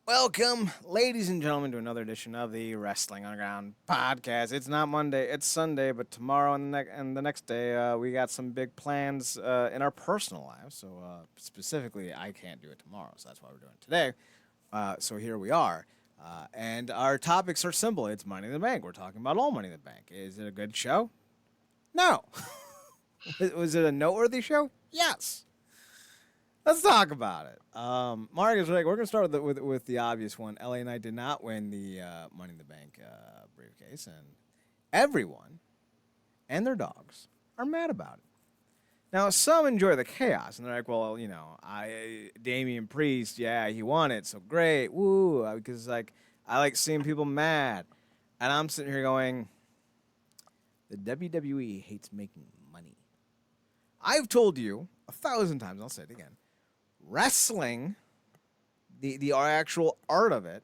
Welcome, ladies and gentlemen, to another edition of the Wrestling Underground podcast. It's not Monday, it's Sunday, but tomorrow and the next day, we got some big plans in our personal lives. So, specifically, I can't do it tomorrow, so that's why we're doing it today. So here we are. And our topics are simple. It's Money in the Bank. We're talking about all Money in the Bank. Is it a good show? No. Was it a noteworthy show? Yes. Let's talk about it. Marcus, we're going to start with the obvious one. LA Knight did not win the Money in the Bank briefcase, and everyone and their dogs are mad about it. Now, some enjoy the chaos, and they're like, well, Damien Priest, yeah, he won it, so great, woo, because, I like seeing people mad. And I'm sitting here going, the WWE hates making money. I've told you 1,000 times, I'll say it again, wrestling, the actual art of it,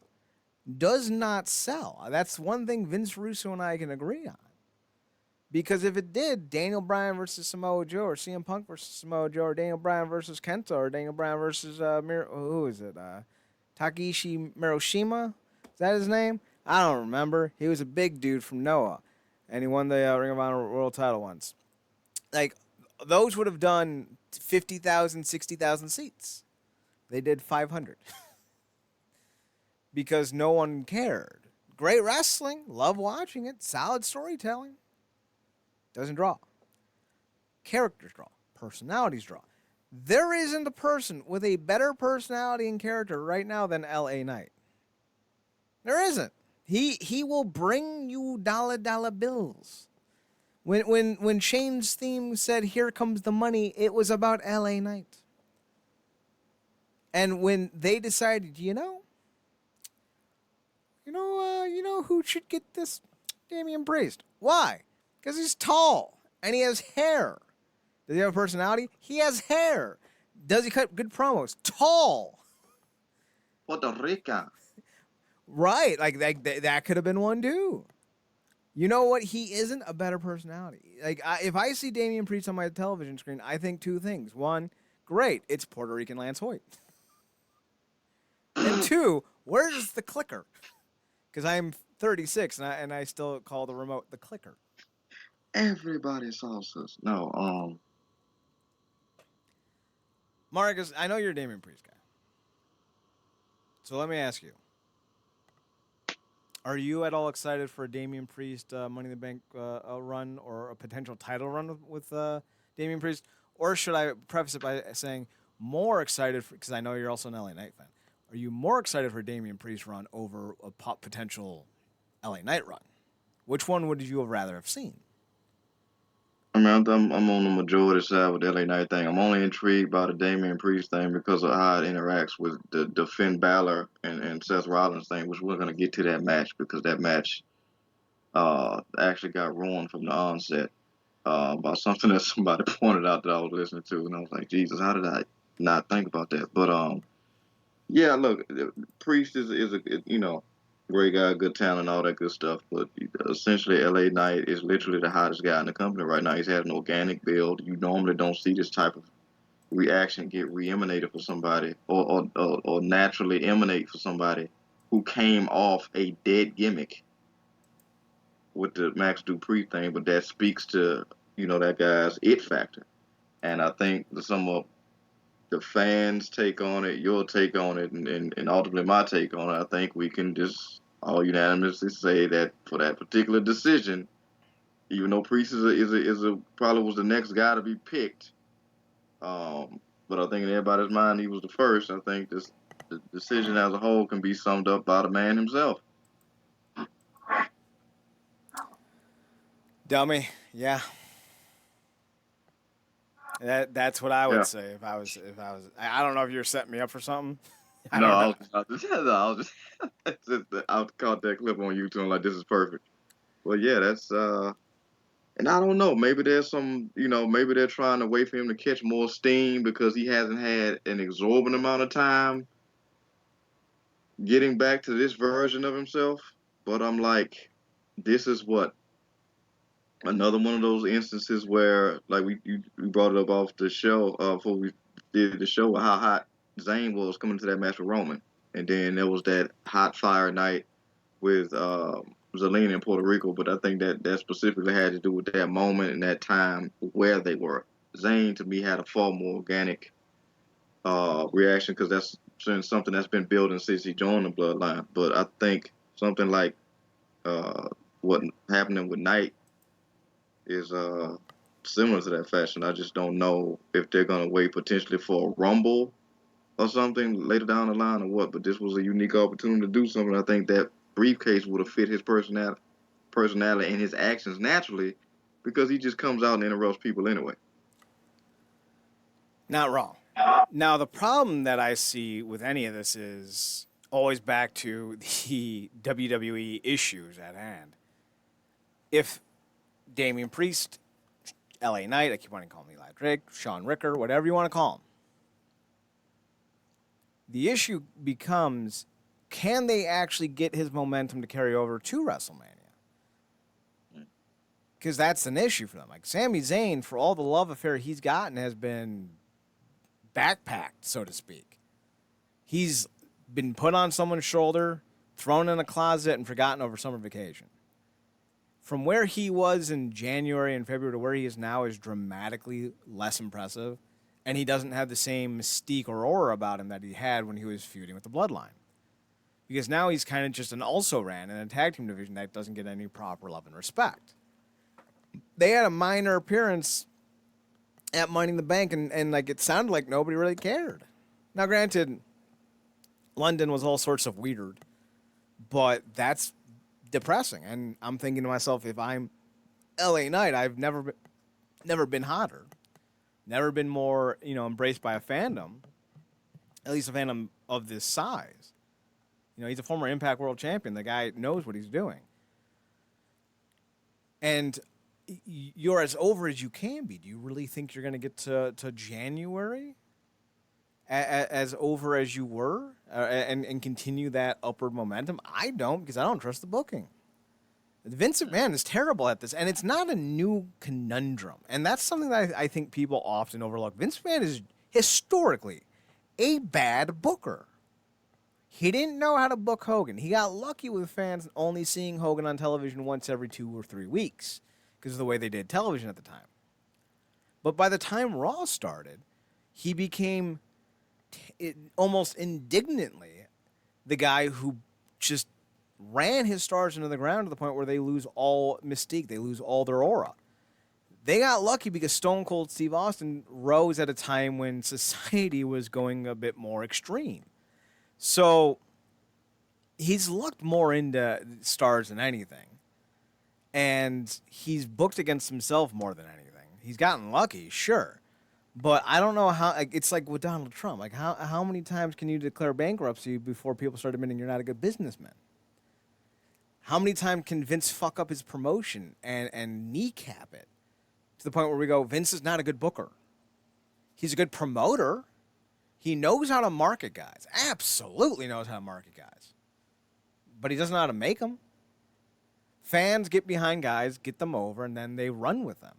does not sell. That's one thing Vince Russo and I can agree on. Because if it did, Daniel Bryan versus Samoa Joe, or CM Punk versus Samoa Joe, or Daniel Bryan versus Kenta, or Daniel Bryan versus who is it? Takeshi Miroshima? Is that his name? I don't remember. He was a big dude from Noah, and he won the Ring of Honor World Title once. Like, those would have done 50,000, 60,000 seats. They did 500 because no one cared. Great wrestling, love watching it, solid storytelling. Doesn't draw. Characters draw. Personalities draw. There isn't a person with a better personality and character right now than LA Knight. There isn't. He will bring you dollar bills. When Shane's theme said "Here comes the money," it was about LA Knight. And when they decided, you know who should get this? Damien Priest. Why? Because he's tall and he has hair. Does he have a personality? He has hair. Does he cut good promos? Tall. Puerto Rica. Right. Like that could have been one too. You know what? He isn't a better personality. If I see Damien Priest on my television screen, I think two things. One, great, it's Puerto Rican Lance Hoyt. And two, where's the clicker? Because I'm 36 and I still call the remote the clicker. Everybody salsas. No, Marcus, I know you're a Damien Priest guy. So let me ask you. Are you at all excited for a Damien Priest Money in the Bank run or a potential title run with Damien Priest? Or should I preface it by saying more excited, because I know you're also an LA Knight fan. Are you more excited for Damien Priest run over a potential LA Knight run? Which one would you have rather have seen? I mean, I'm on the majority side with the LA Knight thing. I'm only intrigued by the Damian Priest thing because of how it interacts with the Finn Balor and Seth Rollins thing, which we're going to get to that match because that match actually got ruined from the onset by something that somebody pointed out that I was listening to. And I was like, Jesus, how did I not think about that? But yeah, look, Priest is a great guy, good talent, all that good stuff. But essentially, LA Knight is literally the hottest guy in the company right now. He's had an organic build. You normally don't see this type of reaction get re-emanated for somebody, or naturally emanate for somebody who came off a dead gimmick with the Max Dupree thing. But that speaks to that guy's it factor. And I think some of the fans' take on it, your take on it, and ultimately my take on it, I think we can just all unanimously say that for that particular decision, even though Priest is a probably was the next guy to be picked, but I think in everybody's mind he was the first. I think the decision as a whole can be summed up by the man himself. Dummy, yeah. That's what I would Yeah. say if I was. I don't know if you're setting me up for something. I No, don't I know. was just, I caught that clip on YouTube. I'm like, this is perfect. Well, yeah, that's and I don't know. Maybe there's some, maybe they're trying to wait for him to catch more steam because he hasn't had an exorbitant amount of time getting back to this version of himself. But I'm like, this is what another one of those instances where, like we brought it up off the show before we did the show, how hot Zayn was coming to that match with Roman, and then there was that hot fire night with Zelina in Puerto Rico. But I think that specifically had to do with that moment and that time where they were. Zayn to me had a far more organic reaction because that's something that's been building since he joined the bloodline. But I think something like uh, what happening with Knight is similar to that fashion. I just don't know if they're gonna wait potentially for a Rumble or something later down the line or what. But this was a unique opportunity to do something. I think that briefcase would have fit his personality and his actions naturally because he just comes out and interrupts people anyway. Not wrong. Now, the problem that I see with any of this is always back to the WWE issues at hand. If Damien Priest, LA Knight, I keep wanting to call him Eli Drake, Sean Ricker, whatever you want to call him, the issue becomes, can they actually get his momentum to carry over to WrestleMania? Because that's an issue for them. Like Sami Zayn, for all the love affair he's gotten, has been backpacked, so to speak. He's been put on someone's shoulder, thrown in a closet, and forgotten over summer vacation. From where he was in January and February to where he is now is dramatically less impressive, and he doesn't have the same mystique or aura about him that he had when he was feuding with the Bloodline. Because now he's kind of just an also-ran in a tag team division that doesn't get any proper love and respect. They had a minor appearance at Money in the Bank, and like it sounded like nobody really cared. Now, granted, London was all sorts of weird, but that's depressing. And I'm thinking to myself, if I'm LA Knight, I've never been hotter, never been more embraced by a fandom, at least a fandom of this size. He's a former Impact World Champion. The guy knows what he's doing, and you're as over as you can be. Do you really think you're going to get to January as over as you were and continue that upward momentum? I don't, because I don't trust the booking. Vince McMahon is terrible at this, and it's not a new conundrum. And that's something that I think people often overlook. Vince McMahon is historically a bad booker. He didn't know how to book Hogan. He got lucky with fans only seeing Hogan on television once every 2 or 3 weeks, because of the way they did television at the time. But by the time Raw started, he became almost indignantly the guy who just ran his stars into the ground to the point where they lose all mystique, they lose all their aura. They got lucky because Stone Cold Steve Austin rose at a time when society was going a bit more extreme. So he's lucked more into stars than anything. And he's booked against himself more than anything. He's gotten lucky, sure. But I don't know how. It's like with Donald Trump. Like, how many times can you declare bankruptcy before people start admitting you're not a good businessman? How many times can Vince fuck up his promotion and kneecap it to the point where we go, Vince is not a good booker. He's a good promoter. He knows how to market guys. Absolutely knows how to market guys. But he doesn't know how to make them. Fans get behind guys, get them over, and then they run with them.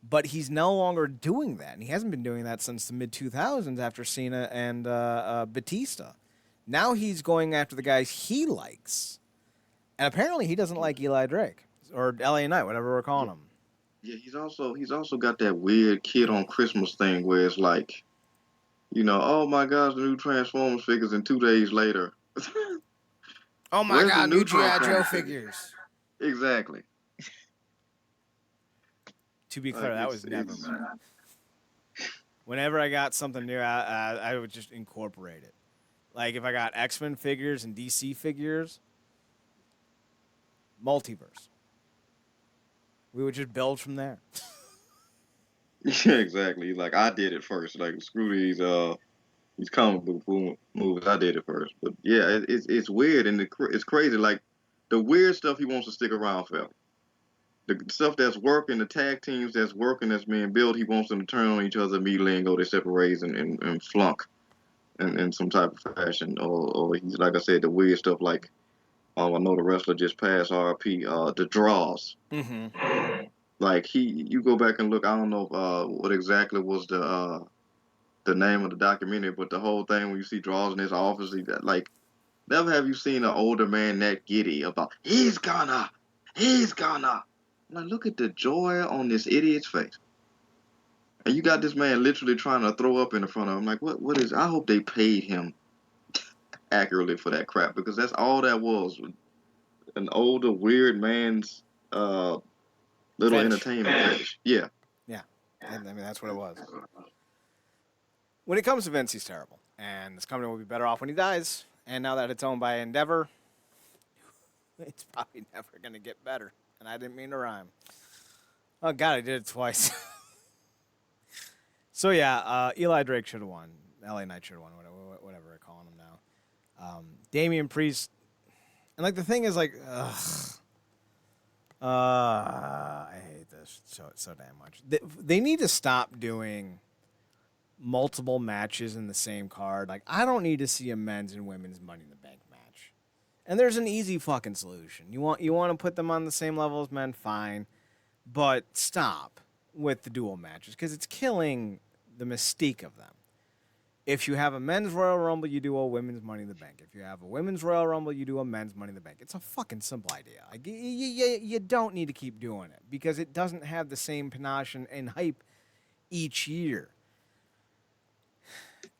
But he's no longer doing that, and he hasn't been doing that since the mid-2000s after Cena and Batista. Now he's going after the guys he likes. And apparently he doesn't like Eli Drake or LA Knight, whatever we're calling him. Yeah, he's also got that weird kid on Christmas thing where it's like, oh my gosh, the new Transformers figures, and 2 days later, oh my where's God, the new new G.I. Joe Transformers figures. Exactly. To be clear, that was never me. Whenever I got something new, I would just incorporate it. Like if I got X-Men figures and DC figures, multiverse. We would just build from there. Yeah, exactly. Like I did it first. Like screw these comic book movies. I did it first. But yeah, it's weird and it's crazy. Like the weird stuff he wants to stick around for. The stuff that's working, the tag teams that's working, that's being built, he wants them to turn on each other immediately and go their separate ways and flunk in some type of fashion. Or he's, like I said, the weird stuff like, I know the wrestler just passed RP, the draws. Mm-hmm. Like you go back and look, I don't know what exactly was the name of the documentary, but the whole thing when you see draws in his office, Never have you seen an older man that giddy about he's gonna. Now look at the joy on this idiot's face. And you got this man literally trying to throw up in the front of him. Like, what is? I hope they paid him accurately for that crap because that's all that was. An older, weird man's little Fetish. entertainment fetish. Yeah. Yeah, and I mean that's what it was. When it comes to Vince, he's terrible, and this company will be better off when he dies. And now that it's owned by Endeavor, it's probably never gonna get better. And I didn't mean to rhyme. Oh God, I did it twice. So yeah, Eli Drake should have won. LA Knight should have won. Whatever we're calling him now. Damien Priest, and like the thing is like, I hate this so damn much. They need to stop doing multiple matches in the same card. Like, I don't need to see a men's and women's Money in the Bank match. And there's an easy fucking solution. You want to put them on the same level as men, fine, but stop with the dual matches because it's killing the mystique of them. If you have a men's Royal Rumble, you do a women's Money in the Bank. If you have a women's Royal Rumble, you do a men's Money in the Bank. It's a fucking simple idea. Like, you don't need to keep doing it because it doesn't have the same panache and hype each year.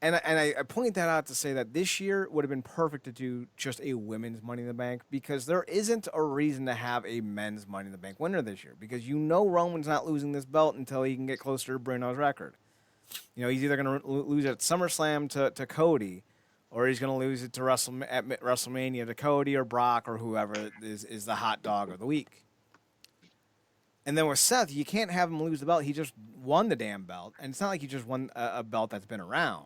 And I point that out to say that this year would have been perfect to do just a women's Money in the Bank because there isn't a reason to have a men's Money in the Bank winner this year because you know Roman's not losing this belt until he can get closer to Bruno's record. You know, he's either going to lose it at SummerSlam to Cody, or he's going to lose it to at WrestleMania to Cody or Brock or whoever is the hot dog of the week. And then with Seth, you can't have him lose the belt. He just won the damn belt, and it's not like he just won a belt that's been around.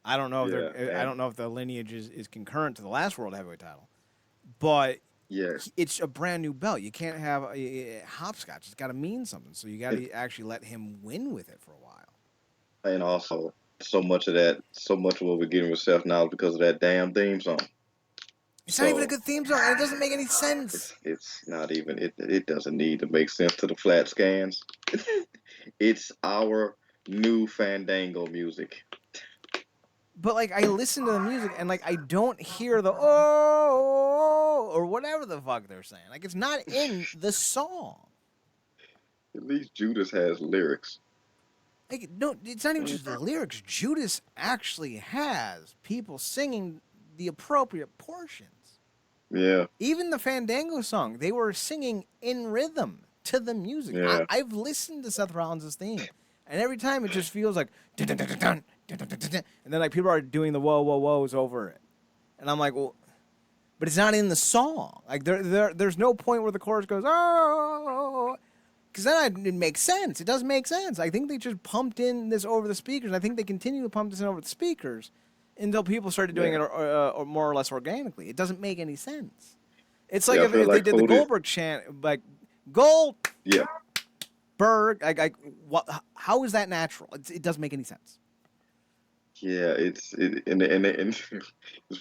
I don't know if I don't know if the lineage is concurrent to the last World Heavyweight title, but it's a brand new belt. You can't have a hopscotch. It's got to mean something. So you got to actually let him win with it for a while. And also, so much of what we're getting with Seth now is because of that damn theme song. It's not even a good theme song, and it doesn't make any sense. It's not even. It doesn't need to make sense to the flat scans. It's our new Fandango music. But like, I listen to the music, and like, I don't hear the oh or whatever the fuck they're saying. Like, it's not in the song. At least Judas has lyrics. Like, no, it's not even just the lyrics. Judas actually has people singing the appropriate portions. Yeah. Even the Fandango song, they were singing in rhythm to the music. Yeah. I've listened to Seth Rollins' theme, and every time it just feels like dun, dun, dun, dun, dun, dun, dun, dun, dun, and then like people are doing the whoa whoa whoas over it, and I'm like, well, but it's not in the song. Like there's no point where the chorus goes oh. Because then it makes sense. It does make sense. I think they just pumped in this over the speakers. And I think they continue to pump this in over the speakers until people started doing it more or less organically. It doesn't make any sense. It's like if they did the Goldberg chant, like, Gold, Berg. How is that natural? It doesn't make any sense. Yeah, it's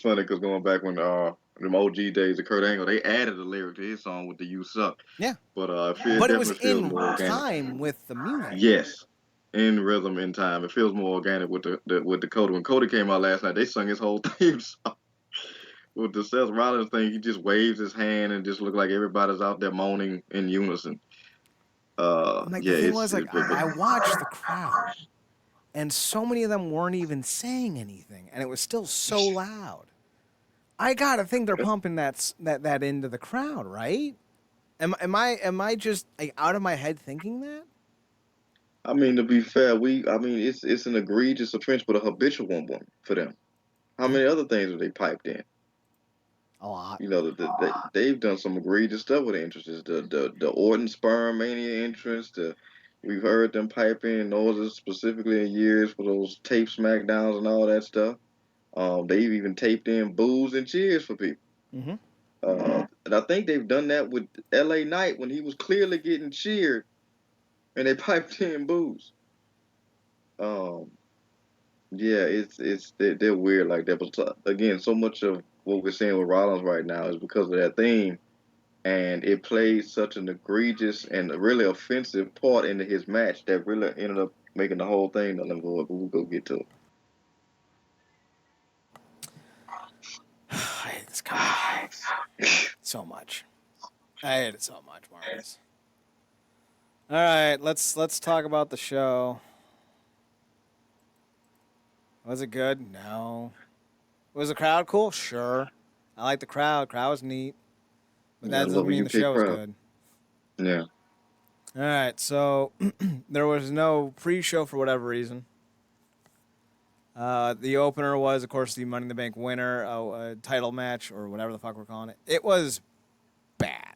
funny because going back when them OG days of Kurt Angle, they added a lyric to his song with the "You Suck." Yeah, but it was in time with the music. Yes, in rhythm, in time. It feels more organic with the Cody. When Cody came out last night, they sung his whole theme song. With the Seth Rollins thing, he just waves his hand and just looked like everybody's out there moaning in unison. The thing was, I watched the crowd. And so many of them weren't even saying anything, and it was still so loud. I gotta think they're pumping that into the crowd, right? Am I just out of my head thinking that? I mean, to be fair, it's an egregious offense, but a habitual one for them. How many other things have they piped in? A lot. You know, they've done some egregious stuff with the entrances. The Orton Sperm Mania entrance. We've heard them pipe in noises specifically in years for those tape smackdowns and all that stuff. They've even taped in boos and cheers for people. Mm-hmm. And I think they've done that with LA Knight when he was clearly getting cheered, and they piped in boos. Yeah, they're weird like that. But again, so much of what we're seeing with Rollins right now is because of that theme. And it played such an egregious and really offensive part into his match that really ended up making the whole thing null and void. But we'll go get to it. God. So much. I hate it so much, Marcus. All right, let's talk about the show. Was it good? No. Was the crowd cool? Sure. I like the crowd. Crowd was neat. But Yeah, I that love doesn't a mean the UK show was crowd. good. Yeah. All right, so there was no pre-show for whatever reason. The opener was, of course, the Money in the Bank winner, a title match or whatever the fuck we're calling it. It was bad.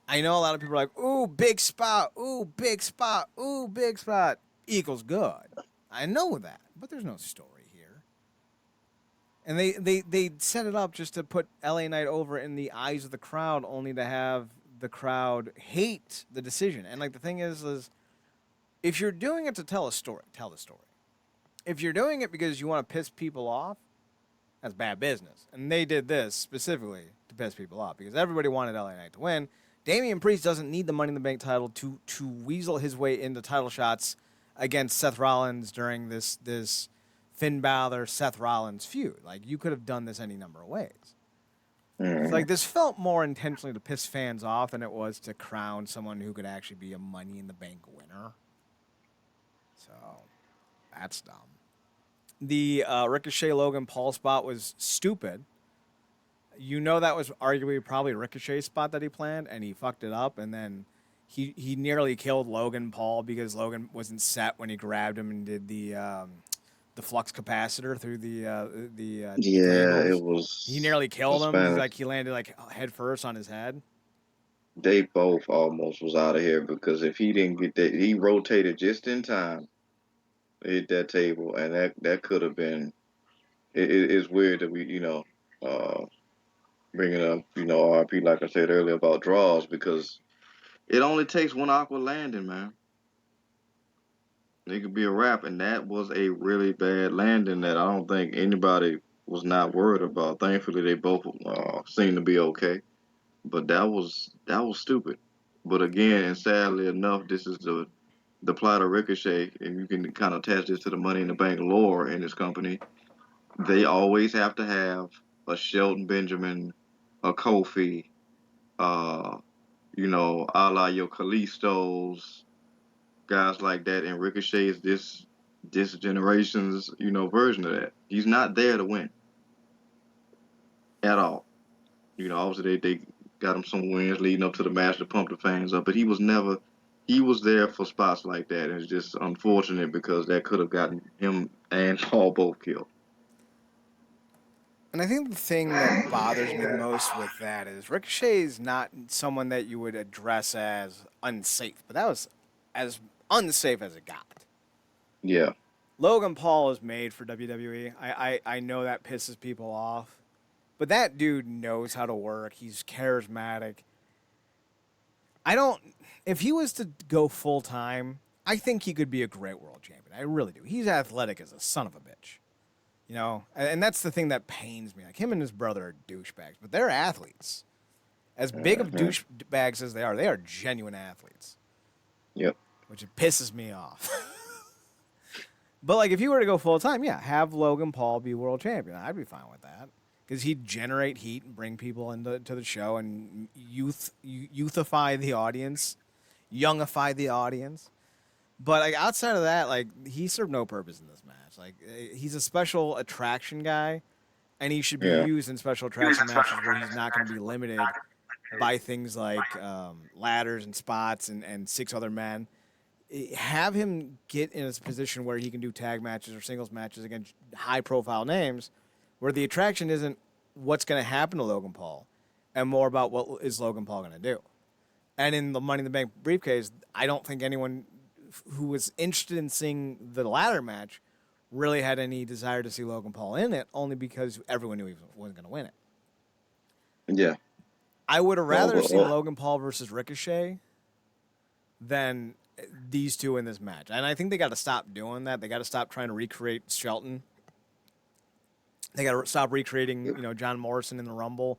I know a lot of people are like, ooh, big spot, ooh, big spot, ooh, big spot equals good. I know that, but there's no story here. And they set it up just to put LA Knight over in the eyes of the crowd, only to have the crowd hate the decision. And like the thing is if you're doing it to tell a story, tell the story. If you're doing it because you want to piss people off, that's bad business. And they did this specifically to piss people off because everybody wanted LA Knight to win. Damien Priest doesn't need the Money in the Bank title to weasel his way into title shots against Seth Rollins during this Finn Balor Seth Rollins feud. Like, you could have done this any number of ways. Mm. It's like this felt more intentionally to piss fans off than it was to crown someone who could actually be a Money in the Bank winner. So that's dumb. The Ricochet Logan Paul spot was stupid. You know that was arguably probably a Ricochet spot that he planned, and he fucked it up, and then he nearly killed Logan Paul because Logan wasn't set when he grabbed him and did the flux capacitor through the Yeah, cables. it was He nearly the killed him because Spanish. like he landed like head first on his head. They both almost was out of here because if he didn't get that, he rotated just in time, hit that table, and that could have been. It's weird that we, uh, bringing up, RP like I said earlier about draws because it only takes one awkward landing, man. It could be a wrap, and that was a really bad landing that I don't think anybody was not worried about. Thankfully, they both seemed to be okay, but that was stupid. But again, and sadly enough, this is the plot of Ricochet, and you can kind of attach this to the Money in the Bank lore in this company. They always have to have a Shelton Benjamin, a Kofi, uh, a la your Kalistos, guys like that, and Ricochet is this generation's version of that. He's not there to win at all. Obviously they got him some wins leading up to the match to pump the fans up, but he was never. He was there for spots like that, and it's just unfortunate because that could have gotten him and Paul both killed. And I think the thing that bothers me the most with that is Ricochet is not someone that you would address as unsafe, but that was as unsafe as it got. Yeah, Logan Paul is made for WWE. I know that pisses people off. But that dude knows how to work. He's charismatic. I don't. If he was to go full time, I think he could be a great world champion. I really do. He's athletic as a son of a bitch. And that's the thing that pains me. Like, him and his brother are douchebags, but they're athletes. As big of douchebags as they are genuine athletes. yep, Which it pisses me off. But like, if you were to go full time, yeah, have Logan Paul be world champion. I'd be fine with that because he'd generate heat and bring people into the show and youthify the audience, youngify the audience. But like, outside of that, like, he served no purpose in this match. Like, he's a special attraction guy, and he should be yeah, used in special attraction matches where he's not going to be limited by things like ladders and spots and six other men. Have him get in a position where he can do tag matches or singles matches against high-profile names, where the attraction isn't what's going to happen to Logan Paul, and more about what is Logan Paul going to do. And in the Money in the Bank briefcase, I don't think anyone who was interested in seeing the ladder match really had any desire to see Logan Paul in it, only because everyone knew he wasn't going to win it. yeah. I would have rather Well, seen Logan Paul versus Ricochet than these two in this match. And I think they got to stop doing that. They got to stop trying to recreate Shelton. They got to stop recreating, John Morrison in the Rumble.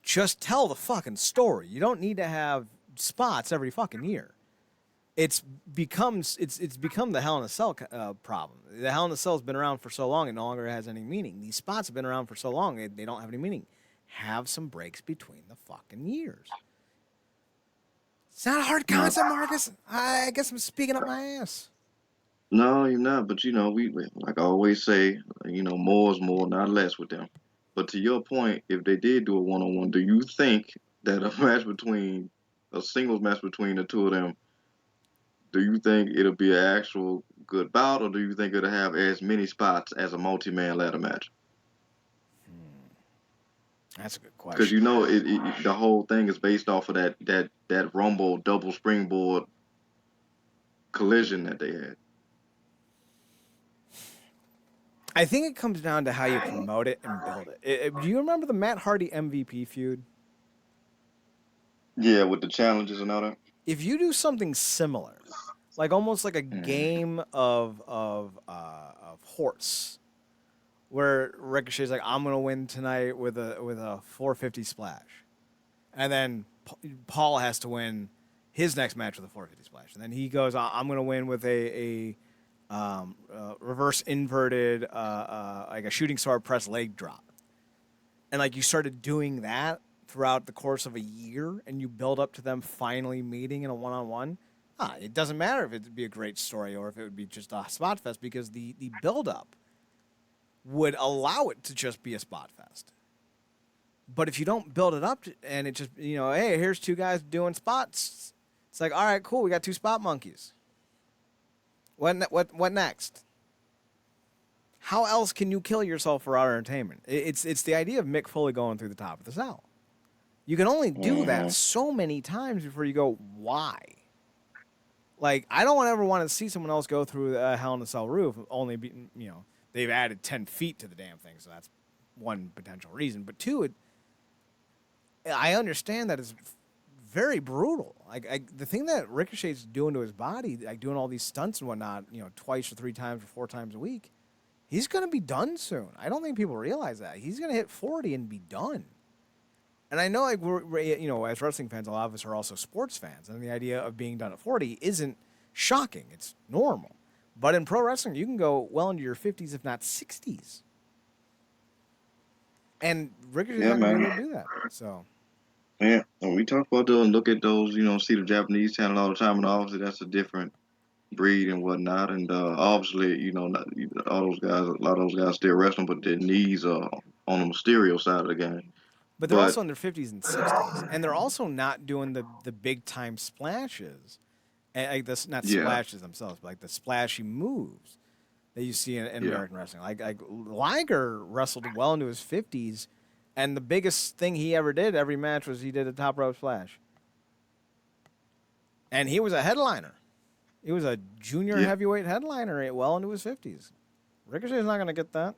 Just tell the fucking story. You don't need to have spots every fucking year. it's become the Hell in a Cell problem. The Hell in a Cell has been around for so long, it no longer has any meaning. These spots have been around for so long, they don't have any meaning. Have some breaks between the fucking years. It's not a hard concept, Marcus. I guess I'm speaking up my ass. No, you're not. But we like I always say, more is more, not less with them. But to your point, if they did do a one-on-one, do you think that a singles match between the two of them, do you think it'll be an actual good bout, or do you think it'll have as many spots as a multi-man ladder match? That's a good Because question. the whole thing is based off of that Rumble double springboard collision that they had. I think it comes down to how you promote it and build it. Do you remember the Matt Hardy MVP feud? Yeah, with the challenges and all that. If you do something similar, like almost like a Mm. game of horse, where Ricochet's like, I'm gonna win tonight with a 450 splash, and then Paul has to win his next match with a 450 splash, and then he goes, I'm gonna win with a reverse inverted like a shooting star press leg drop, and like you started doing that throughout the course of a year, and you build up to them finally meeting in a one-on-one. It doesn't matter if it'd be a great story or if it would be just a spot fest, because the build up would allow it to just be a spot fest. But if you don't build it up and it just, hey, here's two guys doing spots, it's like, all right, cool, we got two spot monkeys. What next? How else can you kill yourself for our entertainment? It's the idea of Mick Foley going through the top of the cell. You can only do that so many times before you go, why? Like, I don't ever want to see someone else go through a Hell in a Cell roof, only they've added 10 feet to the damn thing, so that's one potential reason. But two, I understand that it's very brutal. Like the thing that Ricochet's doing to his body, like doing all these stunts and whatnot, twice or three times or four times a week, he's going to be done soon. I don't think people realize that. He's going to hit 40 and be done. And I know, like, we're as wrestling fans, a lot of us are also sports fans, and the idea of being done at 40 isn't shocking. It's normal. But in pro wrestling, you can go well into your 50s, if not 60s. And Ricochet's not going to be able to do that. So. Yeah, when we talk about those and look at those, see the Japanese channel all the time, and obviously that's a different breed and whatnot. And obviously, all those guys, a lot of those guys still wrestling, but their knees are on the Mysterio side of the game. But they're also in their 50s and 60s, and they're also not doing the big time splashes, and like splashes themselves, but like the splashy moves that you see in American wrestling. Like Liger wrestled well into his 50s, and the biggest thing he ever did every match was he did a top rope splash, and he was a headliner. He was a junior heavyweight headliner well into his 50s. Ricochet's not going to get that.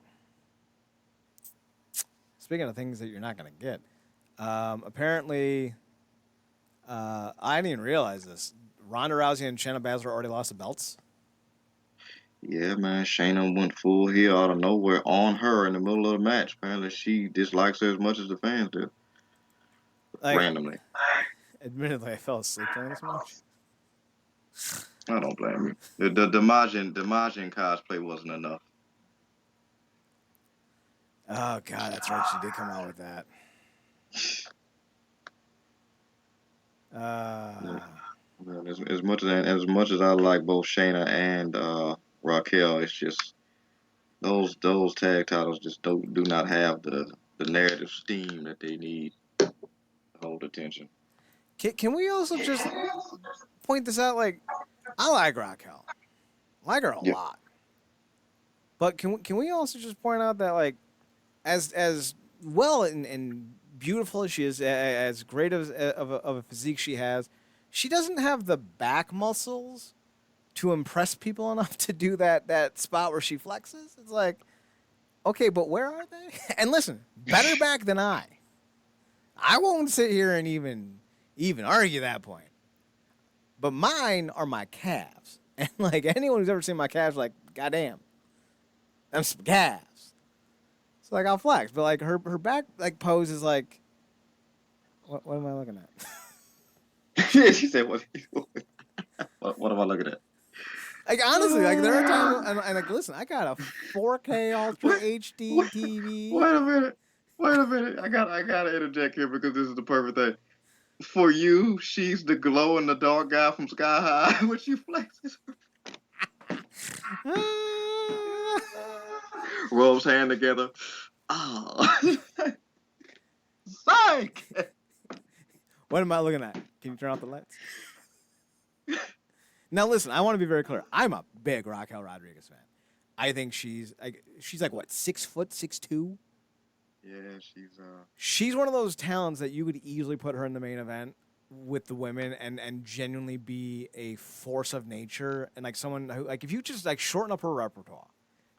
Speaking of things that you're not going to get, apparently, I didn't even realize this. Ronda Rousey and Shayna Baszler already lost the belts. Yeah, man. Shayna went full heel out of nowhere on her in the middle of the match. Apparently, she dislikes her as much as the fans do. Randomly. Admittedly, I fell asleep during this match. I don't blame you. The Majin cosplay wasn't enough. Oh God, that's right. She did come out with that. As much as I like both Shayna and Raquel, it's just those tag titles just do not have the narrative steam that they need to hold attention. Can we also just point this out? Like, I like Raquel. I like her a lot. But can we also just point out that, like, as well and beautiful as she is, as great of a physique she has, she doesn't have the back muscles to impress people enough to do that spot where she flexes. It's like, okay, but where are they? And listen, better back than I. I won't sit here and even argue that point. But mine are my calves. And like anyone who's ever seen my calves, like, goddamn, them some calves. So like I'll flex, but like her back like pose is like, what am I looking at? She said, "What are you doing?" What am I looking at? Like honestly, like there are times, and like listen, I got a 4K Ultra Wait, HD wait, TV. wait a minute. Wait a minute. I gotta interject here because this is the perfect thing. For you, she's the glow in the dark guy from Sky High when she flexes. Rubs hand together. Oh. Psych! What am I looking at? Can you turn off the lights? Now listen, I want to be very clear. I'm a big Raquel Rodriguez fan. I think she's like what, 6', 6'2"? Yeah, She's one of those talents that you could easily put her in the main event with the women and genuinely be a force of nature and like someone who like if you just like shorten up her repertoire,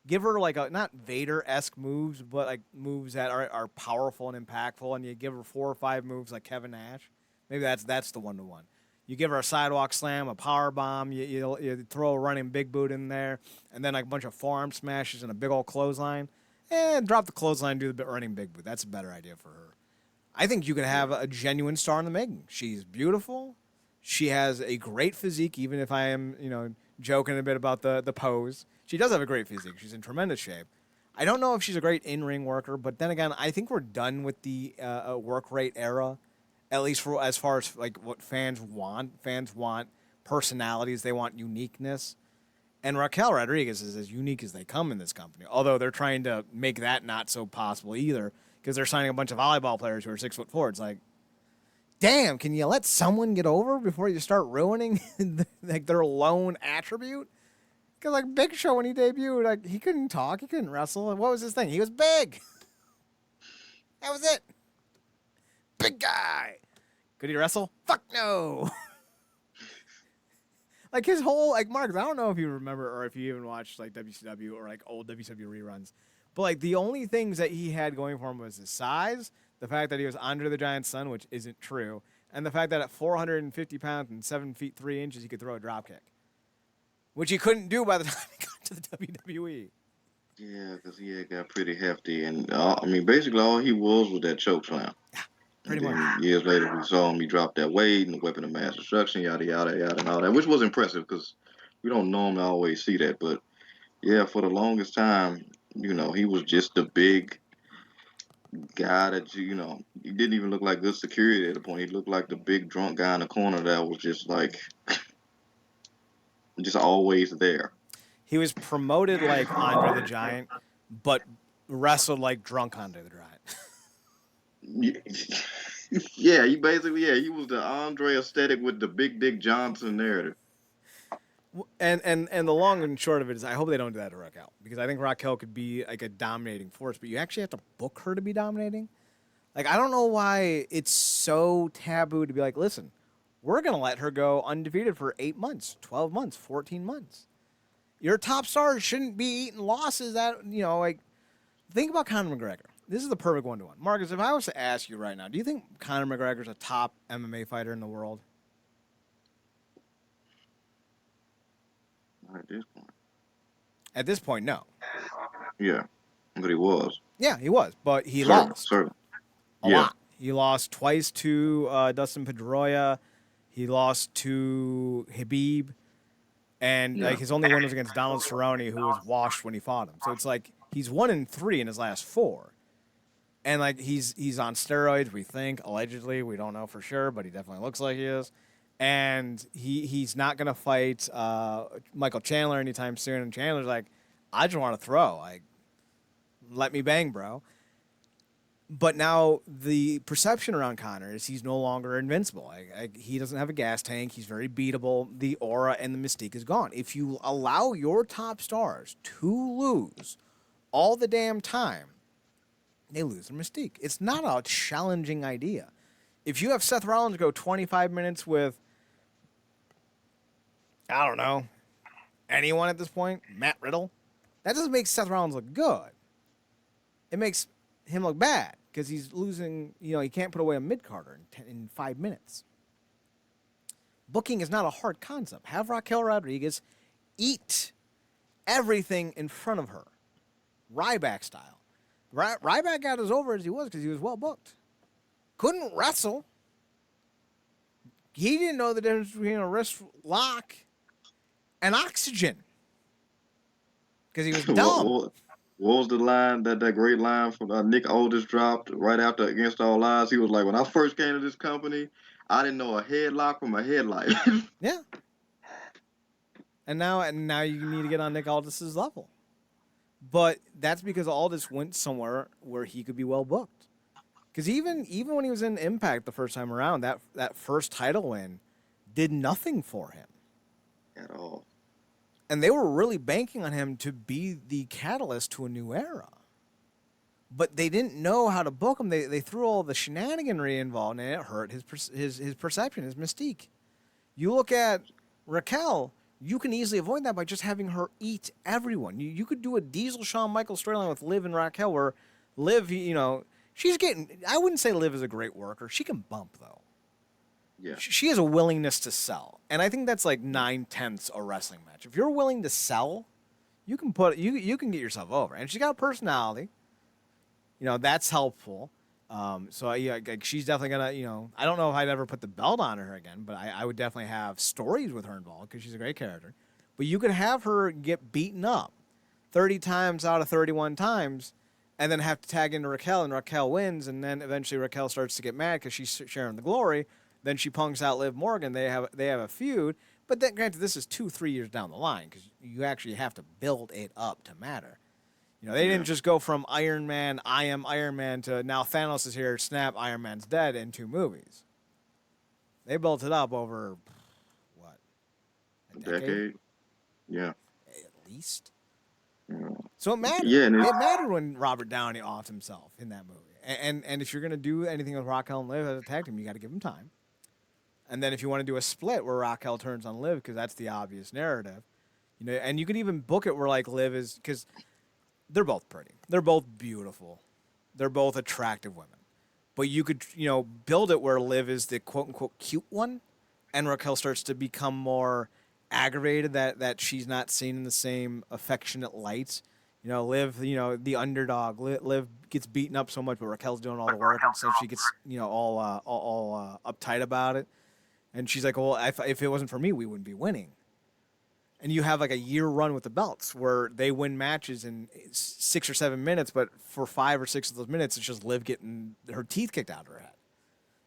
give her like a not Vader-esque moves, but like moves that are powerful and impactful, and you give her 4 or 5 moves like Kevin Nash. Maybe that's the one-to-one. You give her a sidewalk slam, a power bomb. You throw a running big boot in there, and then like a bunch of forearm smashes and a big old clothesline. And drop the clothesline, do the running big boot. That's a better idea for her. I think you can have a genuine star in the making. She's beautiful. She has a great physique, even if I am, joking a bit about the pose. She does have a great physique. She's in tremendous shape. I don't know if she's a great in-ring worker, but then again, I think we're done with the work rate era, at least for as far as like what fans want. Fans want personalities. They want uniqueness. And Raquel Rodriguez is as unique as they come in this company, although they're trying to make that not so possible either because they're signing a bunch of volleyball players who are 6'4". It's like, damn, can you let someone get over before you start ruining like their lone attribute? Because like Big Show when he debuted, like he couldn't talk, he couldn't wrestle. What was his thing? He was big. That was it. Big guy. Could he wrestle? Fuck no. Like his whole like Marcus, I don't know if you remember or if you even watched like WCW or like old WCW reruns, but like the only things that he had going for him was his size, the fact that he was Andre the Giant's son, which isn't true, and the fact that at 450 pounds and 7'3" he could throw a drop kick, which he couldn't do by the time he got to the WWE. yeah, because he had got pretty hefty, and I mean, basically all he was that choke slam. Yeah, And pretty much. then years later, we saw him. He dropped that weight and the weapon of mass destruction, yada yada yada, and all that, which was impressive because we don't normally always see that. But yeah, for the longest time, he was just the big guy that he didn't even look like good security at the point. He looked like the big drunk guy in the corner that was just like, just always there. He was promoted like Andre the Giant, but wrestled like drunk Andre the Giant. Yeah, he was the Andre aesthetic with the big Dick Johnson narrative. And the long and short of it is I hope they don't do that to Raquel because I think Raquel could be like a dominating force, but you actually have to book her to be dominating. Like I don't know why it's so taboo to be like, listen, we're gonna let her go undefeated for 8 months, 12 months, 14 months. Your top stars shouldn't be eating losses that like think about Conor McGregor. This is the perfect one-to-one. Marcus, if I was to ask you right now, do you think Conor McGregor's a top MMA fighter in the world? At this point. At this point, no. Yeah, but he was. Yeah, he was, but he lost Certainly. a lot. He lost twice to Dustin Pedroia. He lost to Habib. And like his only win was against Donald Cerrone, who was washed when he fought him. So it's like he's 1-3 in his last 4. And like he's on steroids, we think, allegedly. We don't know for sure, but he definitely looks like he is. And he's not gonna fight Michael Chandler anytime soon. And Chandler's like, I just want to throw. Like, let me bang, bro. But now the perception around Conor is he's no longer invincible. He doesn't have a gas tank. He's very beatable. The aura and the mystique is gone. If you allow your top stars to lose all the damn time, they lose their mystique. It's not a challenging idea. If you have Seth Rollins go 25 minutes with, I don't know, anyone at this point, Matt Riddle, that doesn't make Seth Rollins look good. It makes him look bad because he's losing, he can't put away a mid-carder in 5 minutes. Booking is not a hard concept. Have Raquel Rodriguez eat everything in front of her, Ryback style. Ryback got as over as he was because he was well booked. Couldn't wrestle. He didn't know the difference between a wrist lock and oxygen because he was what, dumb. what was the line that great line from Nick Aldis dropped right after Against All Odds? He was like, "When I first came to this company, I didn't know a headlock from a headlight." Yeah. And now you need to get on Nick Aldis's level. But that's because Aldis went somewhere where he could be well booked. Because even when he was in Impact the first time around, that first title win did nothing for him. At all. And they were really banking on him to be the catalyst to a new era. But they didn't know how to book him. They threw all the shenaniganry involved, and it hurt his perception, his mystique. You look at Raquel, you can easily avoid that by just having her eat everyone. You could do a Diesel Shawn Michaels storyline with Liv and Raquel where Liv, she's getting, I wouldn't say Liv is a great worker. She can bump, though. Yeah. She has a willingness to sell. And I think that's like 9/10 a wrestling match. If you're willing to sell, you can you can get yourself over. And she's got a personality. That's helpful. So yeah, she's definitely gonna. I don't know if I'd ever put the belt on her again, but I would definitely have stories with her involved because she's a great character. But you could have her get beaten up 30 times out of 31 times, and then have to tag into Raquel, and Raquel wins, and then eventually Raquel starts to get mad because she's sharing the glory. Then she punks out Liv Morgan. They have a feud. But then, granted, this is 2-3 years down the line because you actually have to build it up to matter. They didn't just go from Iron Man, I am Iron Man, to now Thanos is here, snap, Iron Man's dead in 2 movies. They built it up over, what, a decade? Yeah. At least. Yeah. So it mattered. Yeah, and It mattered when Robert Downey offed himself in that movie. And if you're going to do anything with Raquel and Liv as a tag team, you got to give them time. And then if you want to do a split where Raquel turns on Liv, because that's the obvious narrative, and you could even book it where like Liv is, because they're both pretty. They're both beautiful. They're both attractive women. But you could, build it where Liv is the quote-unquote cute one, and Raquel starts to become more aggravated that she's not seen in the same affectionate light. Liv, the underdog. Liv gets beaten up so much, but Raquel's doing all the work, and so she gets, all uptight about it. And she's like, well, if it wasn't for me, we wouldn't be winning. And you have like a year run with the belts where they win matches in 6 or 7 minutes, but for 5 or 6 of those minutes, it's just Liv getting her teeth kicked out of her head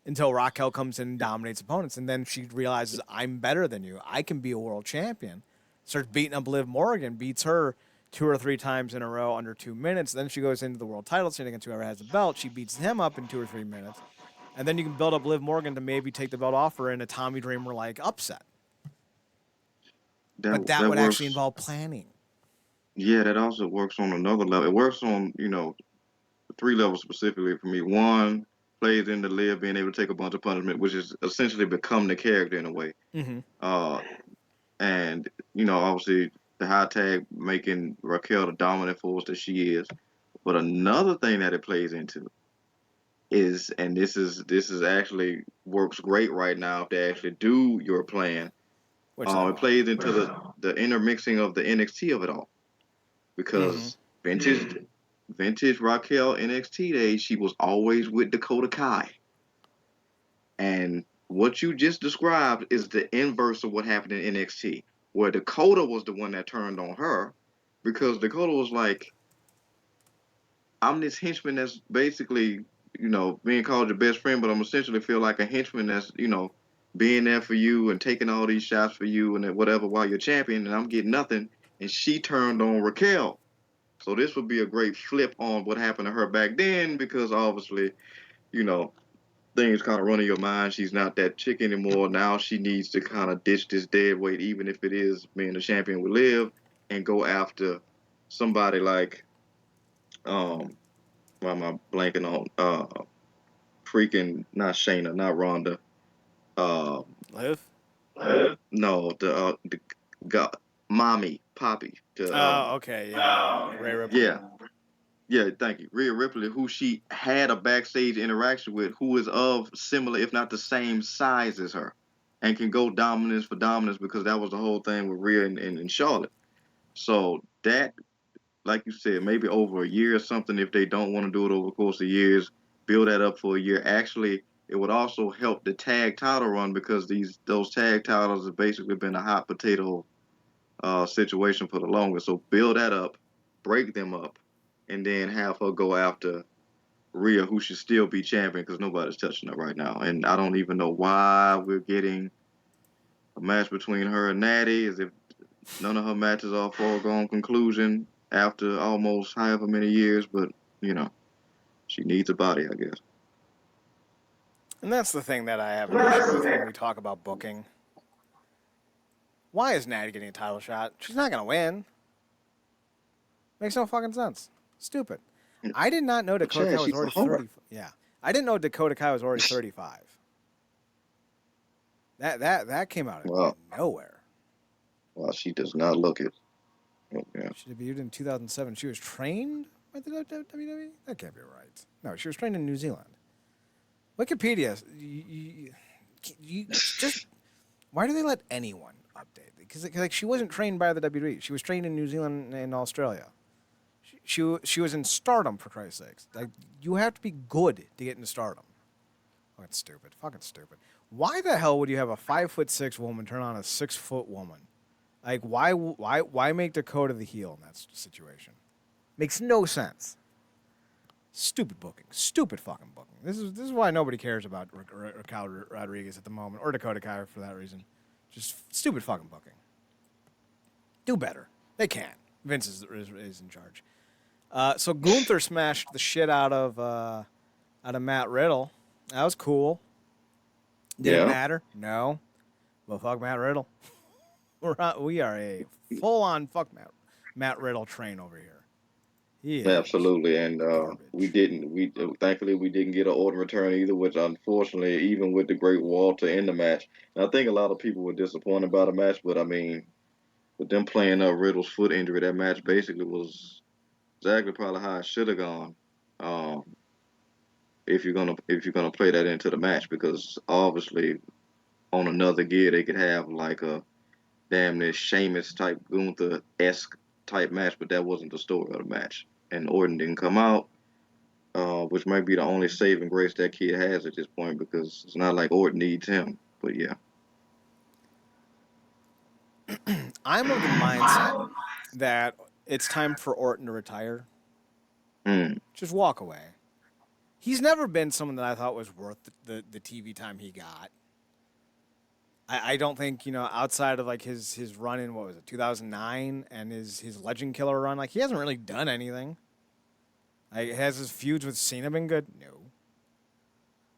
until Raquel comes in and dominates opponents. And then she realizes, I'm better than you. I can be a world champion. Starts beating up Liv Morgan, beats her 2 or 3 times in a row under 2 minutes. Then she goes into the world title scene against whoever has the belt. She beats him up in 2 or 3 minutes. And then you can build up Liv Morgan to maybe take the belt off her in a Tommy Dreamer-like upset. But that would works, actually involve planning. Yeah, that also works on another level. It works on, 3 levels specifically for me. One, plays into Liv being able to take a bunch of punishment, which is essentially become the character in a way. Mm-hmm. And, obviously the high tag making Raquel the dominant force that she is. But another thing that it plays into is, and this is actually works great right now if they actually do your plan. It plays into the intermixing of the NXT of it all, because vintage Raquel NXT days, she was always with Dakota Kai, and what you just described is the inverse of what happened in NXT, where Dakota was the one that turned on her, because Dakota was like, I'm this henchman that's basically, being called your best friend, but I'm essentially feel like a henchman that's, being there for you and taking all these shots for you and whatever while you're champion, and I'm getting nothing. And she turned on Raquel. So this would be a great flip on what happened to her back then, because obviously, things kind of run in your mind. She's not that chick anymore. Now she needs to kind of ditch this dead weight, even if it is being the champion with Liv, and go after somebody like, why am I blanking on? Freaking, not Shayna, not Ronda. Liv? No, the God, mommy, Poppy. Okay, yeah. Rhea Ripley. Yeah, thank you. Rhea Ripley, who she had a backstage interaction with, who is of similar, if not the same size as her, and can go dominance for dominance, because that was the whole thing with Rhea and Charlotte. So that, like you said, maybe over a year or something, if they don't want to do it over the course of years, build that up for a year. Actually it would also help the tag title run because those tag titles have basically been a hot potato situation for the longest. So build that up, break them up, and then have her go after Rhea, who should still be champion because nobody's touching her right now. And I don't even know why we're getting a match between her and Natty, as if none of her matches are a foregone conclusion after almost however many years. But you know, she needs a body, I guess. And that's the thing that I have an issue with when we talk about booking. Why is Natty getting a title shot? She's not going to win. Makes no fucking sense. Stupid. I did not know But Dakota Chad, Kai was she's a already whore. 30. Yeah. I didn't know Dakota Kai was already 35. That came out of Well, nowhere. well, she does not look it. Okay. She debuted in 2007. She was trained by the WWE? That can't be right. No, she was trained in New Zealand. Wikipedia, you just, why do they let anyone update? Because like, she wasn't trained by the WWE. She was trained in New Zealand and Australia. She was in Stardom, for Christ's sakes. Like, you have to be good to get into Stardom. Fucking stupid. Fucking stupid. Why the hell would you have a 5'6" woman turn on a 6-foot woman? Like, why make Dakota the heel in that situation? Makes no sense. Stupid booking. Stupid fucking booking. This is why nobody cares about Raquel Rodriguez at the moment, or Dakota Kai for that reason. Just stupid fucking booking. Do better. They can. Vince is in charge. So Gunther smashed the shit out of Matt Riddle. That was cool. Did it matter? No. Well, fuck Matt Riddle. We are a full-on fuck Matt Riddle train over here. He is Absolutely, and garbage. we thankfully we didn't get an order return either, which unfortunately, even with the Great Wall to end the match, and I think a lot of people were disappointed by the match. But I mean, with them playing up Riddle's foot injury, that match basically was exactly probably how it should have gone. Um, if you're gonna play that into the match, because obviously on another gear they could have like a damn near Sheamus type Gunther esque type match, but that wasn't the story of the match. And Orton didn't come out, which might be the only saving grace that kid has at this point because it's not like Orton needs him. But yeah, I'm of the mindset that it's time for Orton to retire. mm, Just walk away. He's never been someone that I thought was worth the TV time he got. I don't think, outside of like his run in, what was it, 2009 and his Legend Killer run, like he hasn't really done anything. Like, has his feuds with Cena been good? No.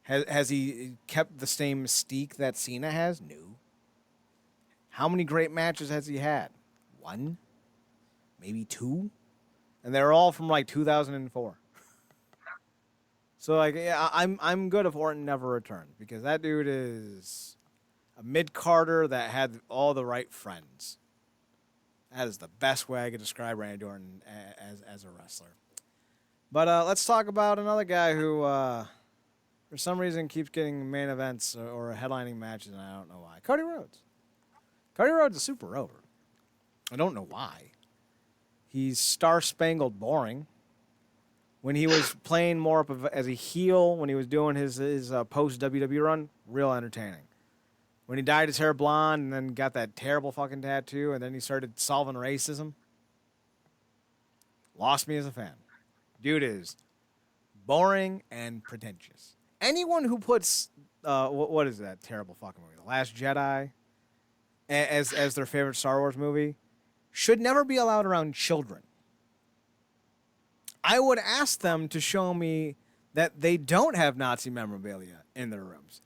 Has he kept the same mystique that Cena has? No. How many great matches has he had? 1? Maybe 2? And they're all from like 2004. So like, yeah, I'm good if Orton never returns because that dude is a mid-carder that had all the right friends. That is the best way I could describe Randy Orton as a wrestler. But let's talk about another guy who, for some reason, keeps getting main events or headlining matches, and I don't know why. Cody Rhodes. Cody Rhodes is super over. I don't know why. He's star-spangled boring. When he was playing more up as a heel, when he was doing his post-WWE run, real entertaining. When he dyed his hair blonde and then got that terrible fucking tattoo, and then he started solving racism, lost me as a fan. Dude is boring and pretentious. Anyone who puts what is that terrible fucking movie, The Last Jedi, as their favorite Star Wars movie, should never be allowed around children. I would ask them to show me that they don't have Nazi memorabilia in their rooms.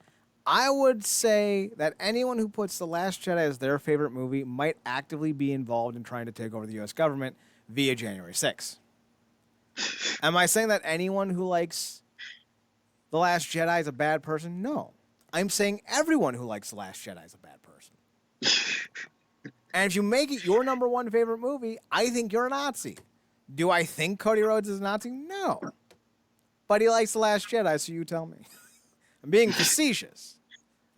I would say that anyone who puts The Last Jedi as their favorite movie might actively be involved in trying to take over the U.S. government via January 6th. Am I saying that anyone who likes The Last Jedi is a bad person? No. I'm saying everyone who likes The Last Jedi is a bad person. And if you make it your number one favorite movie, I think you're a Nazi. Do I think Cody Rhodes is a Nazi? No. But he likes The Last Jedi, so you tell me. I'm being facetious.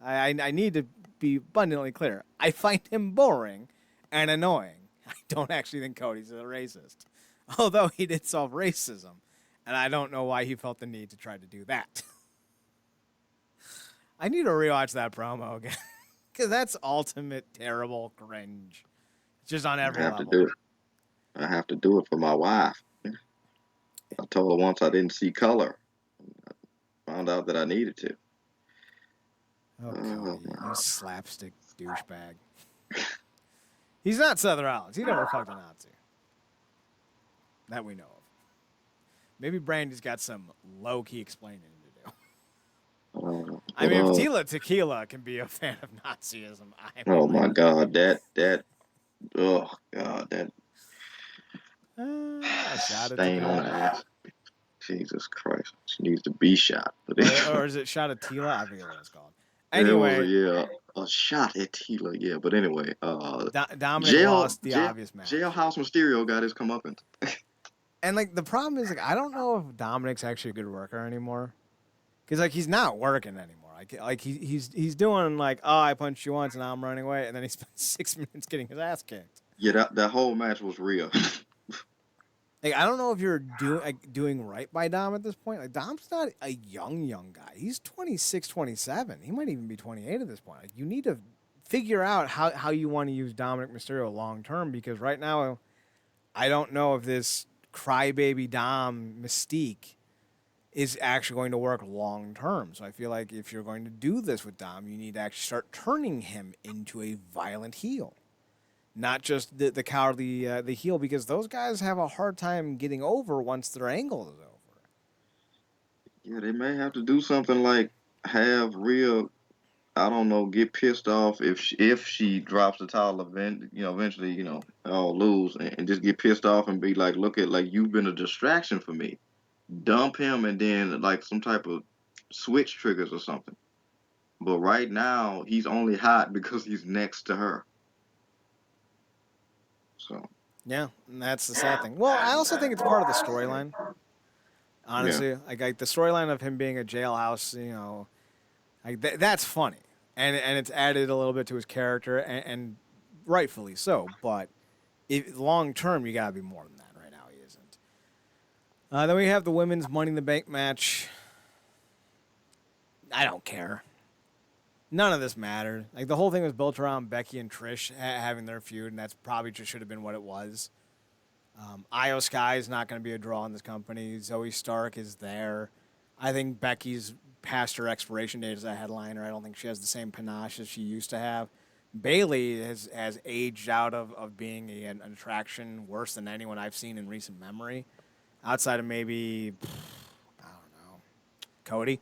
I need to be abundantly clear. I find him boring and annoying. I don't actually think Cody's a racist. Although he did solve racism. And I don't know why he felt the need to try to do that. I need to rewatch that promo again because that's ultimate terrible cringe. Just on I every have to level. do it. I have to do it for my wife. I told her once I didn't see color. Found out that I needed to. Oh, Oh, Cody, you slapstick douchebag. He's not Seth Rollins. He never fucked a Nazi. That we know of. Maybe Brandy's got some low key explaining to do. I but mean, if Tila Tequila can be a fan of Nazism, I oh might my be. God, oh God, that A shot of stain on tequila. the ass. Jesus Christ, she needs to be shot. But Or is it shot of Tila? I forget what it's called. it was Anyway, a shot at Tila, yeah. But anyway, Dominic lost the obvious match. Jailhouse Mysterio got his comeuppance. And like the problem is like I don't know if Dominic's actually a good worker anymore. Cause like he's not working anymore. Like he's doing like, oh, I punched you once and now I'm running away, and then he spent 6 minutes getting his ass kicked. Yeah, that whole match was real. Like I don't know if you're doing right by Dom at this point. Like Dom's not a young guy. He's 26, 27. He might even be 28 at this point. Like you need to figure out how you want to use Dominic Mysterio long term because right now I don't know if this crybaby Dom mystique is actually going to work long term. So I feel like if you're going to do this with Dom, you need to actually start turning him into a violent heel, not just the cowardly the heel, because those guys have a hard time getting over once their angle is over. Yeah, they may have to do something like have Rhea, I don't know, get pissed off if she drops the title eventually, all lose and just get pissed off and be like, look at like you've been a distraction for me. Dump him and then like some type of switch triggers or something. But right now he's only hot because he's next to her. So Yeah, and that's the sad thing. Well, I also think it's part of the storyline. yeah. Honestly, like the storyline of him being a jailhouse, like that's funny, and it's added a little bit to his character, and rightfully so. But long term, you gotta be more than that. Right now, he isn't. Then we have the women's Money in the Bank match. I don't care. None of this mattered. Like the whole thing was built around Becky and Trish having their feud, and that's probably just should have been what it was. Io Sky is not going to be a draw in this company. Zoe Stark is there. I think Becky's past her expiration date as a headliner. I don't think she has the same panache as she used to have. Bailey has aged out of being an attraction worse than anyone I've seen in recent memory, outside of maybe I don't know Cody.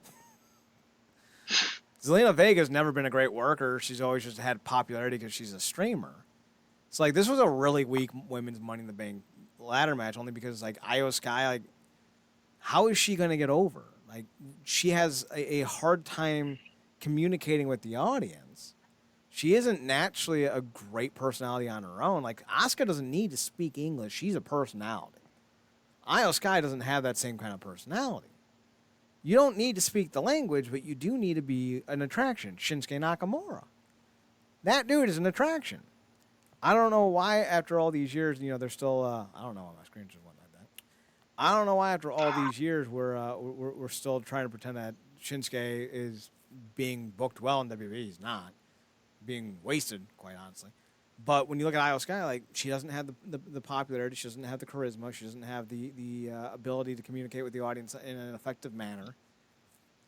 Zelina Vega's never been a great worker. She's always just had popularity because she's a streamer. So like this was a really weak women's Money in the Bank ladder match, only because like Io Sky, like how is she gonna get over? Like she has a hard time communicating with the audience. She isn't naturally a great personality on her own. Like Asuka doesn't need to speak English. She's a personality. Io Sky doesn't have that same kind of personality. You don't need to speak the language, but you do need to be an attraction. Shinsuke Nakamura. That dude is an attraction. I don't know why after all these years, they're still. I don't know why my screen just went like that. I don't know why after all these years we're still trying to pretend that Shinsuke is being booked well in WWE. He's not being wasted, quite honestly. But when you look at Io Sky, like she doesn't have the popularity, she doesn't have the charisma, she doesn't have the ability to communicate with the audience in an effective manner.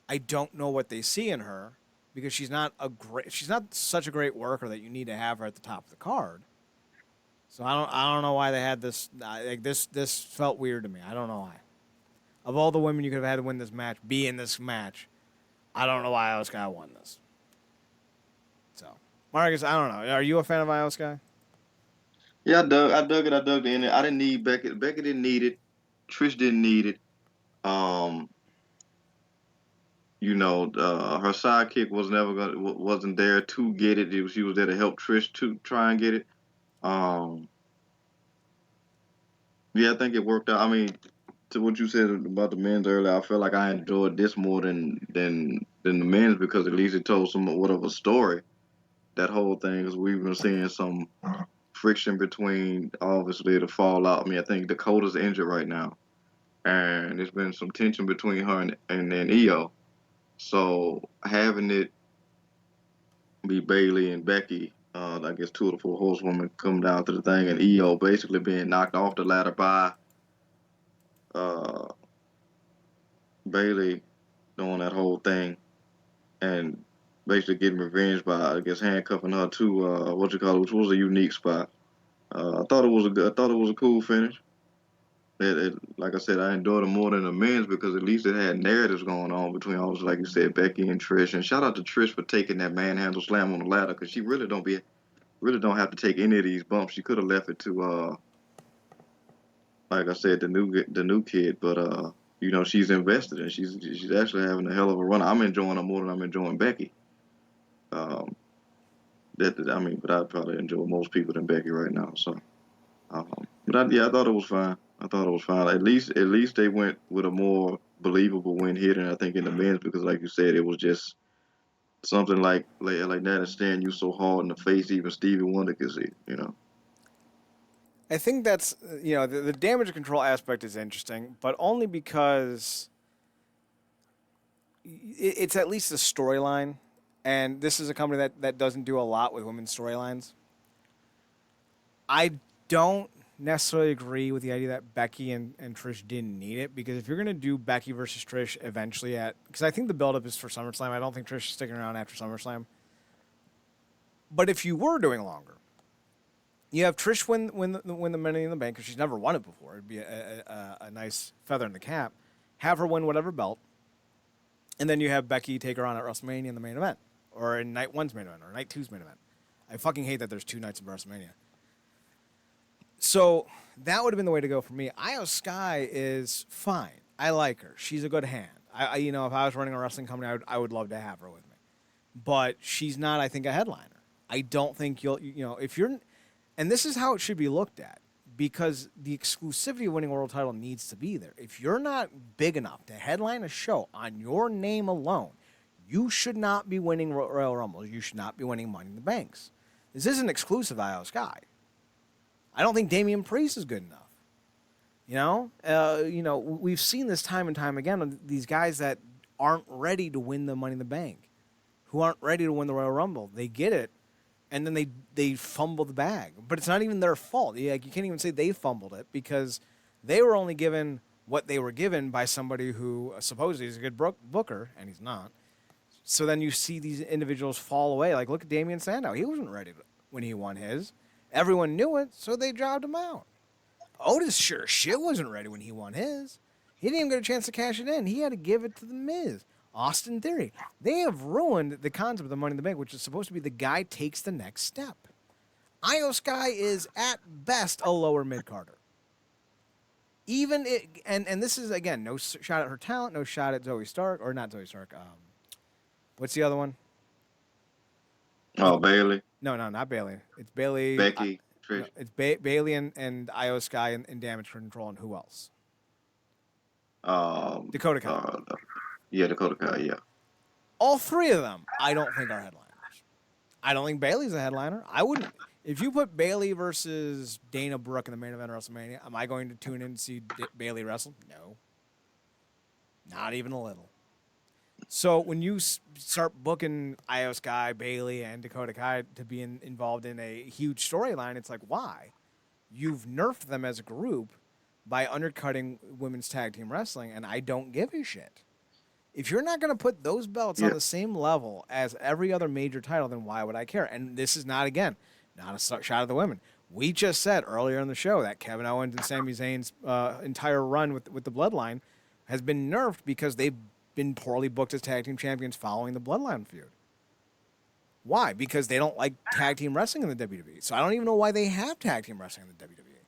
I don't know what they see in her because she's not such a great worker that you need to have her at the top of the card. So I don't know why they had this. Like this felt weird to me. I don't know why. Of all the women you could have had to win this match, be in this match, I don't know why Io Sky won this. So Marcus, I don't know. Are you a fan of Io Sky? Yeah, I dug the ending. I didn't need Becky. Becky didn't need it. Trish didn't need it. Um, her sidekick wasn't there to get it. She was there to help Trish to try and get it. Um, yeah, I think it worked out. I mean, to what you said about the men's earlier, I feel like I enjoyed this more than the men's because at least it told somewhat of a story. That whole thing, because we've been seeing some friction between obviously the fallout. I mean, I think Dakota's injured right now, and there's been some tension between her and Io. So having it be Bailey and Becky, I guess two of the four horsewomen come down to the thing, and EO basically being knocked off the ladder by uh, Bailey doing that whole thing and basically getting revenge by I guess handcuffing her to what you call it, which was a unique spot. I thought it was a cool finish. Like I said, I enjoyed it more than the men's because at least it had narratives going on between all, like you said, Becky and Trish. And shout out to Trish for taking that manhandle slam on the ladder because she really don't have to take any of these bumps. She could have left it to like I said, the new kid, but you know, she's invested and she's actually having a hell of a run. I'm enjoying her more than I'm enjoying Becky. Um, I mean, but I probably enjoy most people than Becky right now. So, yeah, I thought it was fine. I thought it was fine. At least they went with a more believable win here than I think in the men's because, like you said, it was just something like that and staring you so hard in the face, even Stevie Wonder could see. You know. I think that's the damage control aspect is interesting, but only because it's at least a storyline, and this is a company that doesn't do a lot with women's storylines. I don't necessarily agree with the idea that Becky and Trish didn't need it because if you're going to do Becky versus Trish eventually because I think the buildup is for SummerSlam. I don't think Trish is sticking around after SummerSlam. But if you were doing longer, you have Trish win the Money in the Bank because she's never won it before. It'd be a nice feather in the cap. Have her win whatever belt, and then you have Becky take her on at WrestleMania in the main event, or in Night One's main event, or Night Two's main event. I fucking hate that there's two nights of WrestleMania. So that would have been the way to go for me. Io Sky is fine. I like her. She's a good hand. If I was running a wrestling company, I would love to have her with me. But she's not, I think, a headliner. I don't think if you're, and this is how it should be looked at, because the exclusivity of winning a world title needs to be there. If you're not big enough to headline a show on your name alone, you should not be winning Royal Rumbles. You should not be winning Money in the Banks. This isn't exclusive Io Sky. I don't think Damien Priest is good enough. We've seen this time and time again on these guys that aren't ready to win the Money in the Bank, who aren't ready to win the Royal Rumble. They get it, and then they fumble the bag. But it's not even their fault. You can't even say they fumbled it because they were only given what they were given by somebody who supposedly is a good booker, and he's not. So then you see these individuals fall away. Like, look at Damien Sandow. He wasn't ready when he won his. Everyone knew it, so they jobbed him out. Otis sure shit wasn't ready when he won his. He didn't even get a chance to cash it in. He had to give it to The Miz. Austin Theory. They have ruined the concept of the Money in the Bank, which is supposed to be the guy takes the next step. Io Sky is, at best, a lower mid-carder. And this is, again, no shot at her talent, no shot at Zoe Stark, or not Zoe Stark. What's the other one? Oh, Bailey. No, not Bailey. It's Bailey. Becky, No, Trish. it's Bailey and Io Sky and Damage Control, and who else? Dakota Kai. Yeah, Dakota Kai. Yeah. All three of them, I don't think are headliners. I don't think Bailey's a headliner. I wouldn't. If you put Bailey versus Dana Brooke in the main event of WrestleMania, am I going to tune in to see Bailey wrestle? No. Not even a little. So when you start booking Io Sky, Bailey, and Dakota Kai to be involved in a huge storyline, it's like, why? You've nerfed them as a group by undercutting women's tag team wrestling, and I don't give a shit. If you're not going to put those belts on the same level as every other major title, then why would I care? And this is not a shot at the women. We just said earlier in the show that Kevin Owens and Sami Zayn's entire run with the Bloodline has been nerfed because they've been poorly booked as tag team champions following the Bloodline feud. Why? Because they don't like tag team wrestling in the WWE. So I don't even know why they have tag team wrestling in the WWE. It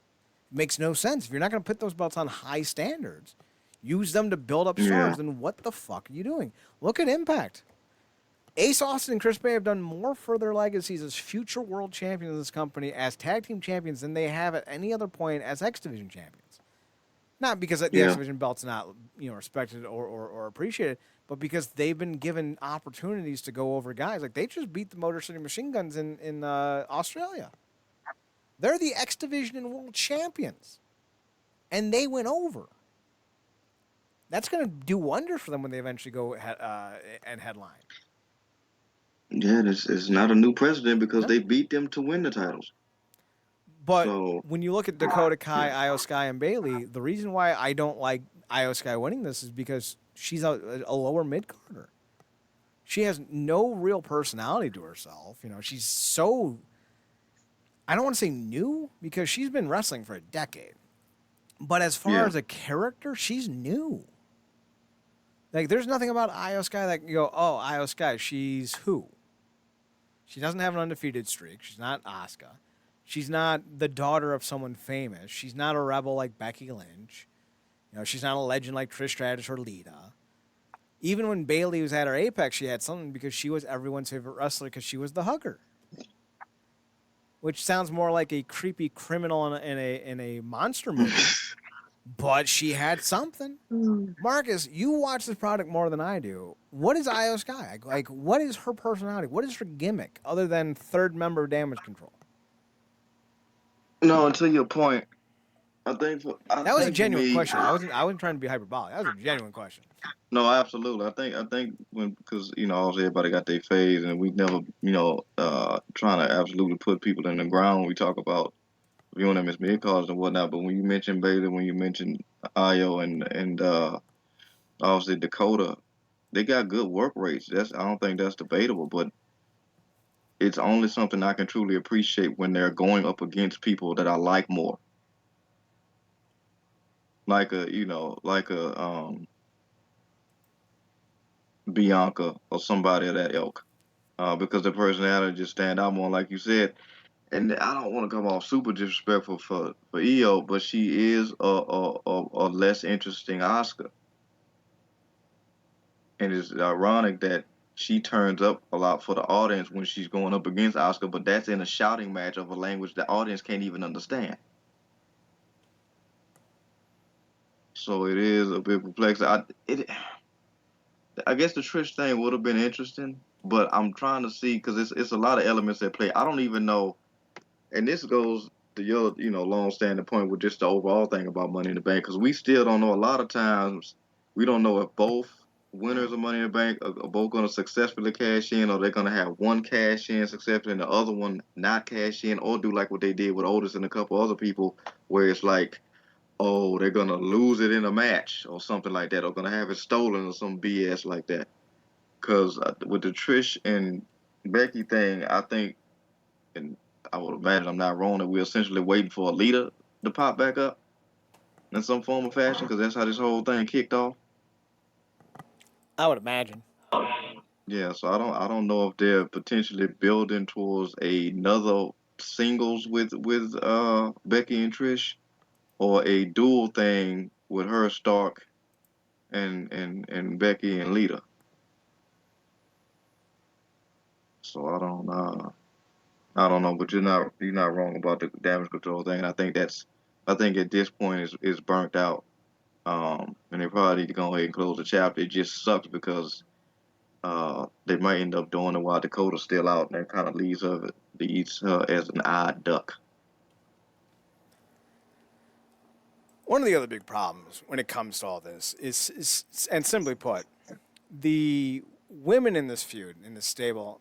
makes no sense. If you're not going to put those belts on high standards, use them to build up stars, then what the fuck are you doing? Look at Impact. Ace Austin and Chris Bay have done more for their legacies as future world champions of this company as tag team champions than they have at any other point as X Division champions. Not because the X Division belt's not respected or appreciated, but because they've been given opportunities to go over guys. Like, they just beat the Motor City Machine Guns in Australia. They're the X Division and world champions. And they went over. That's going to do wonders for them when they eventually go and headline. Yeah, it's not a new precedent because No. they beat them to win the titles. But So when you look at Dakota yeah, Kai, Io Sky, and Bailey, the reason why I don't like Io Sky winning this is because she's a lower mid carder. She has no real personality to herself. You know, she's so, I don't want to say new because she's been wrestling for a decade. But as far yeah. as a character, she's new. Like, there's nothing about Io Sky that you go, oh, Io Sky, she's who? She doesn't have an undefeated streak. She's not Asuka. She's not the daughter of someone famous. She's not a rebel like Becky Lynch. You know, she's not a legend like Trish Stratus or Lita. Even when Bailey was at her apex, she had something because she was everyone's favorite wrestler because she was the hugger, which sounds more like a creepy criminal in a monster movie. But she had something. Marcus, you watch this product more than I do. What is Io Sky? Like, what is her personality? What is her gimmick other than third member of Damage Control? No, to your point, I That was a think for genuine me, question. I wasn't trying to be hyperbolic. That was a genuine question. no, absolutely. I think when because obviously everybody got their phase and we never trying to absolutely put people in the ground when we talk about viewing them as mid cards and whatnot. But when you mention Bailey, when you mention Io and obviously Dakota, they got good work rates. I don't think that's debatable, but it's only something I can truly appreciate when they're going up against people that I like more, like a Bianca or somebody of that ilk, because the personality just stand out more, like you said. And I don't want to come off super disrespectful for Io, but she is a less interesting Oscar, and it's ironic that she turns up a lot for the audience when she's going up against Oscar, but that's in a shouting match of a language the audience can't even understand. So it is a bit perplexing. I guess the Trish thing would have been interesting, but I'm trying to see because it's a lot of elements at play. I don't even know, and this goes to your long-standing point with just the overall thing about Money in the Bank because we still don't know. A lot of times we don't know if both winners of Money in the Bank are both going to successfully cash in, or they're going to have one cash in successfully and the other one not cash in, or do like what they did with Otis and a couple other people, where it's like, oh, they're gonna lose it in a match or something like that, or gonna have it stolen or some BS like that. Because with the Trish and Becky thing, I think, and I would imagine I'm not wrong, that we're essentially waiting for a leader to pop back up in some form or fashion, because that's how this whole thing kicked off. I would imagine. Yeah, so I don't know if they're potentially building towards another singles with Becky and Trish, or a dual thing with her Stark and Becky and Lita. So I don't know, but you're not wrong about the damage control thing. I think at this point is burnt out. And they probably need to go ahead and close the chapter. It just sucks because they might end up doing it while Dakota's still out, and that kind of leaves her as an odd duck. One of the other big problems when it comes to all this is and simply put, the women in this feud, in this stable,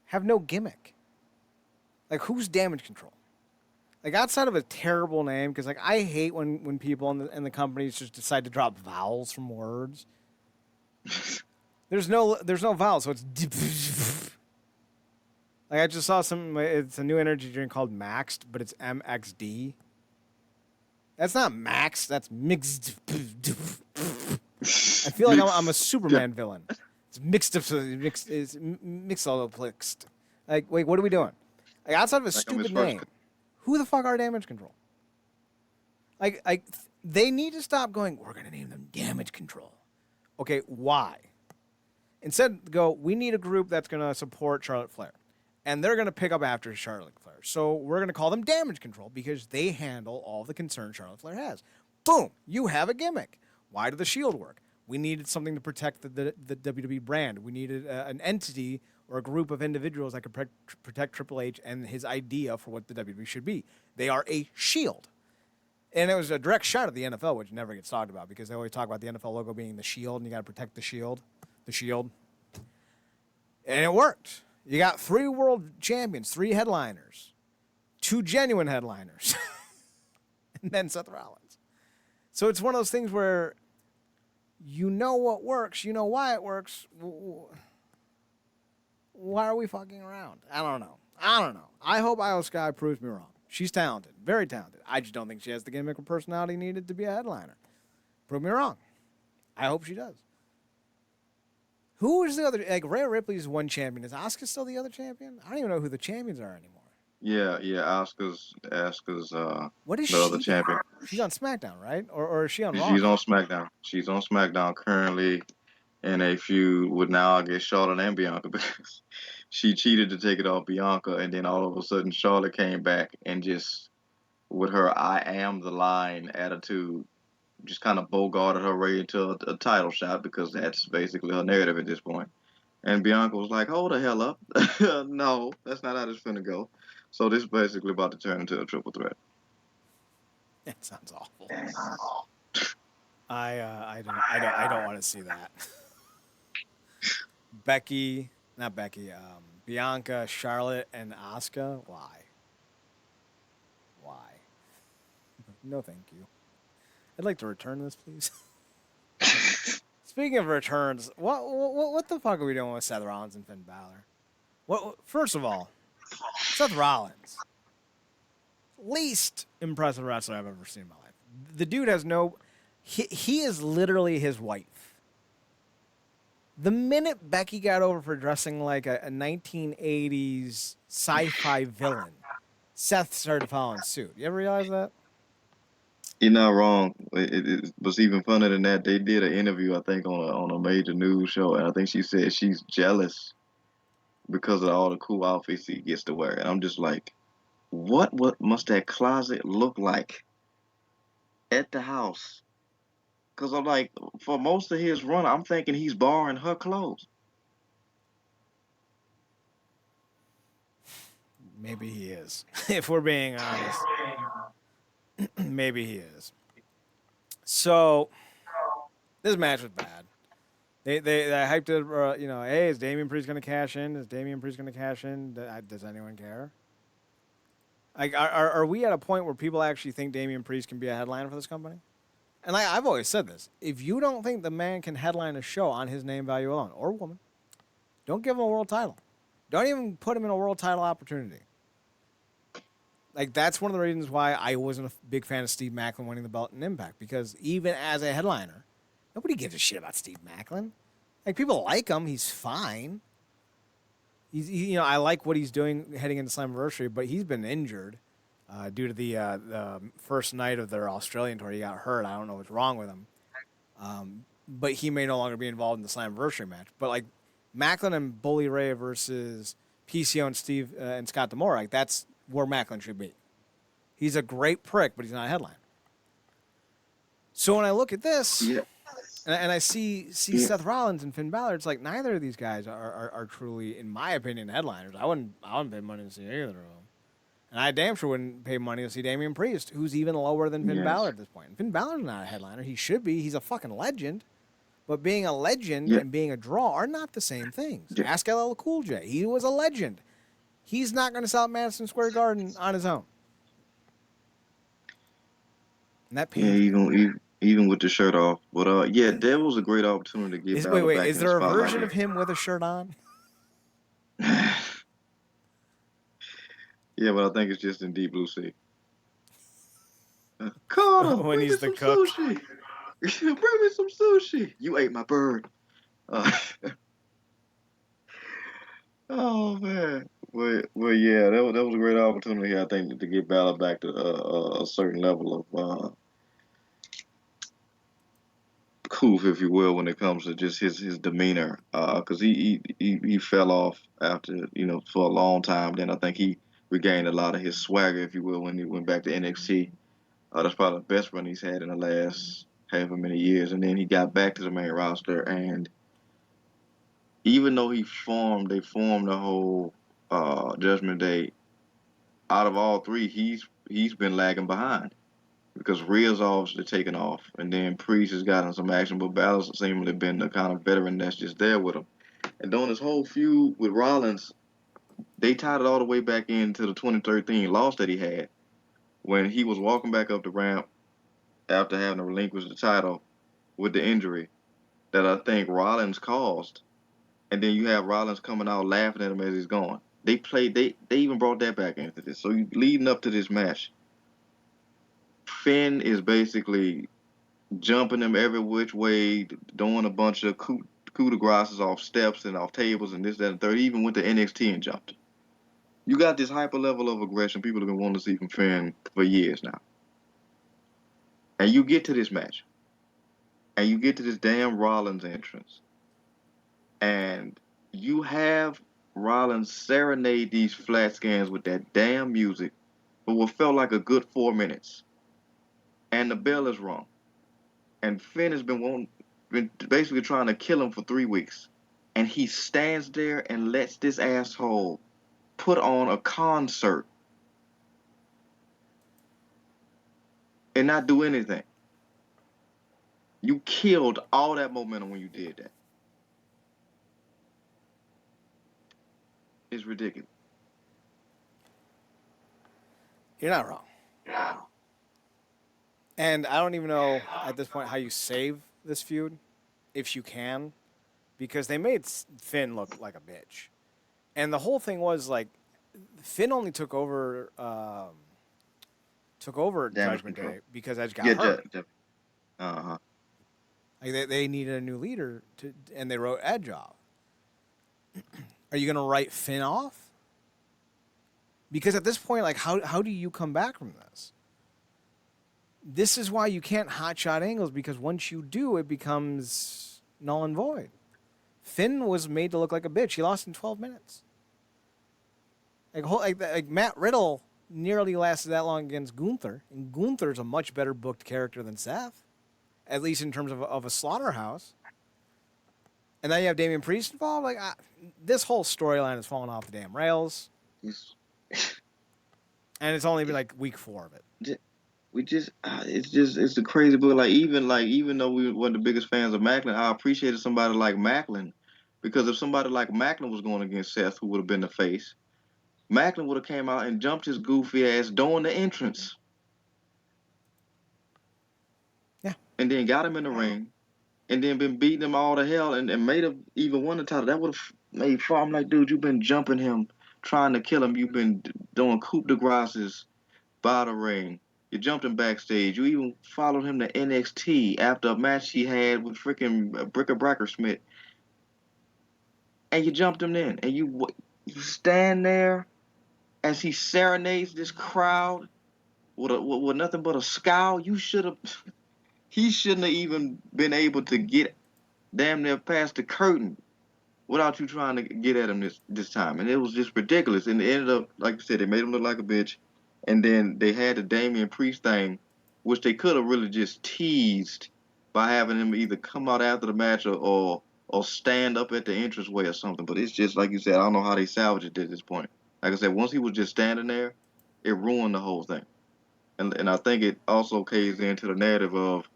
have no gimmick. Like, who's Damage Control? Like, outside of a terrible name, because like I hate when people in the companies just decide to drop vowels from words. There's no vowels, so it's like I just saw some. It's a new energy drink called Maxed, but it's MXD. That's not Max. That's mixed. I feel like I'm a Yeah, Superman villain. It's mixed up. It's mixed all plixed. Like, wait, what are we doing? Like, outside of a like I'm his stupid first. name, who the fuck are Damage Control? Like they need to stop going. We're gonna name them Damage Control. Okay, why? Instead, go. We need a group that's gonna support Charlotte Flair, and they're gonna pick up after Charlotte Flair. So we're gonna call them Damage Control because they handle all the concerns Charlotte Flair has. Boom! You have a gimmick. Why did the Shield work? We needed something to protect the WWE brand. We needed an entity or a group of individuals that could protect Triple H and his idea for what the WWE should be. They are a shield. And it was a direct shot at the NFL, which never gets talked about because they always talk about the NFL logo being the shield, and you got to protect the shield. The shield. And it worked. You got 3 world champions, 3 headliners, 2 genuine headliners, and then Seth Rollins. So it's one of those things where you know what works, you know why it works. Why are we fucking around? I don't know. I hope Io Sky proves me wrong. She's talented, very talented. I just don't think she has the gimmick or personality needed to be a headliner. Prove me wrong. I hope she does. Who is the other? Like, Rhea Ripley's one champion. Is Asuka still the other champion? I don't even know who the champions are anymore. Yeah. Asuka's What is the other she? champion. She's on SmackDown, right? Or is she on Raw? She's on SmackDown. She's on SmackDown currently in a feud with now I guess Charlotte and Bianca because she cheated to take it off Bianca, and then all of a sudden Charlotte came back and just with her "I am the line" attitude, just kind of bogarted her way into a title shot because that's basically her narrative at this point. And Bianca was like, "Hold the hell up, no, that's not how this finna go." So this is basically about to turn into a triple threat. That sounds awful. I don't want to see that. Bianca, Charlotte, and Asuka. Why? No, thank you. I'd like to return this, please. Speaking of returns, what the fuck are we doing with Seth Rollins and Finn Balor? First of all, Seth Rollins, least impressive wrestler I've ever seen in my life. The dude has no. He is literally his wife. The minute Becky got over for dressing like a 1980s sci-fi villain, Seth started following suit. You ever realize that? You're not wrong. It was even funnier than that. They did an interview, I think, on a major news show, and I think she said she's jealous because of all the cool outfits he gets to wear. And I'm just like, what must that closet look like at the house? Because I'm like, for most of his run, I'm thinking he's borrowing her clothes. Maybe he is. If we're being honest, maybe he is. So this match was bad. They hyped it. Hey, is Damien Priest going to cash in? Is Damien Priest going to cash in? Does anyone care? Like, are we at a point where people actually think Damien Priest can be a headliner for this company? And I've always said this: if you don't think the man can headline a show on his name value alone, or woman, don't give him a world title. Don't even put him in a world title opportunity. Like, that's one of the reasons why I wasn't a big fan of Steve Macklin winning the belt in Impact, because even as a headliner, nobody gives a shit about Steve Macklin. Like, people like him; he's fine. I like what he's doing heading into Slammiversary, but he's been injured due to the first night of their Australian tour. He got hurt. I don't know what's wrong with him. But he may no longer be involved in the Slammiversary match. But like Macklin and Bully Ray versus PCO and Steve and Scott D'Amore, like that's where Macklin should be. He's a great prick, but he's not a headliner. So when I look at this, Yeah. and I see Seth Rollins and Finn Balor, it's like neither of these guys are truly, in my opinion, headliners. I wouldn't pay money to see either of them. And I damn sure wouldn't pay money to see Damien Priest, who's even lower than Finn Balor at this point. And Finn Balor's not a headliner. He should be. He's a fucking legend. But being a legend and being a draw are not the same things. Yeah. Ask LL Cool J. He was a legend. He's not going to sell at Madison Square Garden on his own. And that pains me. Even with the shirt off. But that was a great opportunity to get Balor back Is in there the a spotlight. version of him with a shirt on? Yeah, but I think it's just in Deep Blue Sea. Carter, When bring he's me the some cook. sushi. Bring me some sushi. You ate my bird. Oh man. Well, yeah, that was a great opportunity, I think, to get Balor back to a certain level of coof, if you will, when it comes to just his demeanor. Because he fell off after for a long time. Then I think he regained a lot of his swagger, if you will, when he went back to NXT. That's probably the best run he's had in the last however many years. And then he got back to the main roster, and even though they formed the whole Judgment Day. Out of all three, he's been lagging behind. because Rhea's obviously taken off, and then Priest has gotten some action, but Balor's seemingly been the kind of veteran that's just there with him. And during this whole feud with Rollins, they tied it all the way back into the 2013 loss that he had when he was walking back up the ramp after having to relinquish the title with the injury that I think Rollins caused. And then you have Rollins coming out laughing at him as he's going. They even brought that back into this. So leading up to this match, Finn is basically jumping him every which way, doing a bunch of coup de graces off steps and off tables and this, that, and third. He even went to NXT and jumped. You got this hyper level of aggression people have been wanting to see from Finn for years now. And you get to this match. And you get to this damn Rollins entrance. And you have Rollins serenade these flat scans with that damn music for what felt like a good 4 minutes. And the bell is rung. And Finn has been basically trying to kill him for 3 weeks. And he stands there and lets this asshole put on a concert and not do anything. You killed all that momentum when you did that. It's ridiculous. You're not wrong. And I don't even know at this point how you save this feud, if you can, because they made Finn look like a bitch. And the whole thing was like, Finn only took over Judgment Day because Edge got hurt. Uh-huh. Like they needed a new leader and they wrote Edge off. Are you gonna write Finn off? Because at this point, like, how do you come back from this? This is why you can't hotshot angles, because once you do, it becomes null and void. Finn was made to look like a bitch. He lost in 12 minutes. Like Matt Riddle nearly lasted that long against Gunther, and Gunther's a much better booked character than Seth, at least in terms of a slaughterhouse. And now you have Damien Priest involved. Like, this whole storyline is falling off the damn rails. And it's only been like week 4 of it. It's the crazy, but even though we weren't the biggest fans of Macklin, I appreciated somebody like Macklin, because if somebody like Macklin was going against Seth, who would have been the face, Macklin would have came out and jumped his goofy ass during the entrance. Yeah. And then got him in the ring, and then been beating him all to hell, and made him even won the title. That would have made far. I'm like, dude, you've been jumping him, trying to kill him. You've been doing coup de graces by the ring. You jumped him backstage. You even followed him to NXT after a match he had with freaking Bricker Brackersmith. And you jumped him in. And you stand there as he serenades this crowd with nothing but a scowl. He shouldn't have even been able to get damn near past the curtain without you trying to get at him this time. And it was just ridiculous. And it ended up, like you said, they made him look like a bitch. And then they had the Damien Priest thing, which they could have really just teased by having him either come out after the match or stand up at the entranceway or something. But it's just, like you said, I don't know how they salvaged it at this point. Like I said, once he was just standing there, it ruined the whole thing. And I think it also caves into the narrative of,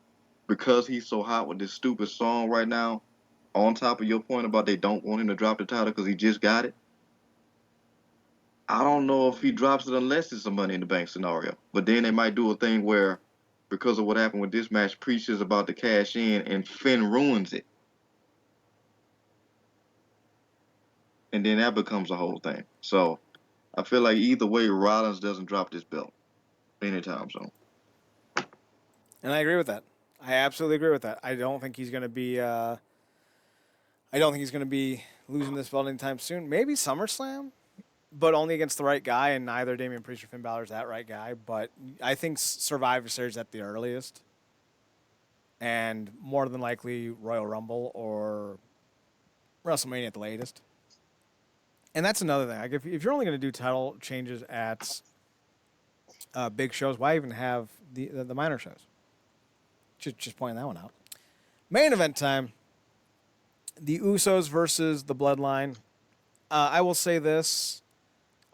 because he's so hot with this stupid song right now, on top of your point about they don't want him to drop the title because he just got it, I don't know if he drops it unless it's a Money in the Bank scenario. But then they might do a thing where, because of what happened with this match, Priest is about to cash in and Finn ruins it. And then that becomes a whole thing. So I feel like either way, Rollins doesn't drop this belt anytime soon. And I agree with that. I absolutely agree with that. I don't think he's going to be. I don't think he's going to be losing this belt anytime soon. Maybe SummerSlam, but only against the right guy, and neither Damien Priest or Finn Balor is that right guy. But I think Survivor Series at the earliest, and more than likely Royal Rumble or WrestleMania at the latest. And that's another thing. Like if you're only going to do title changes at big shows, why even have the minor shows? Just pointing that one out. Main event time. The Usos versus the Bloodline. I will say this.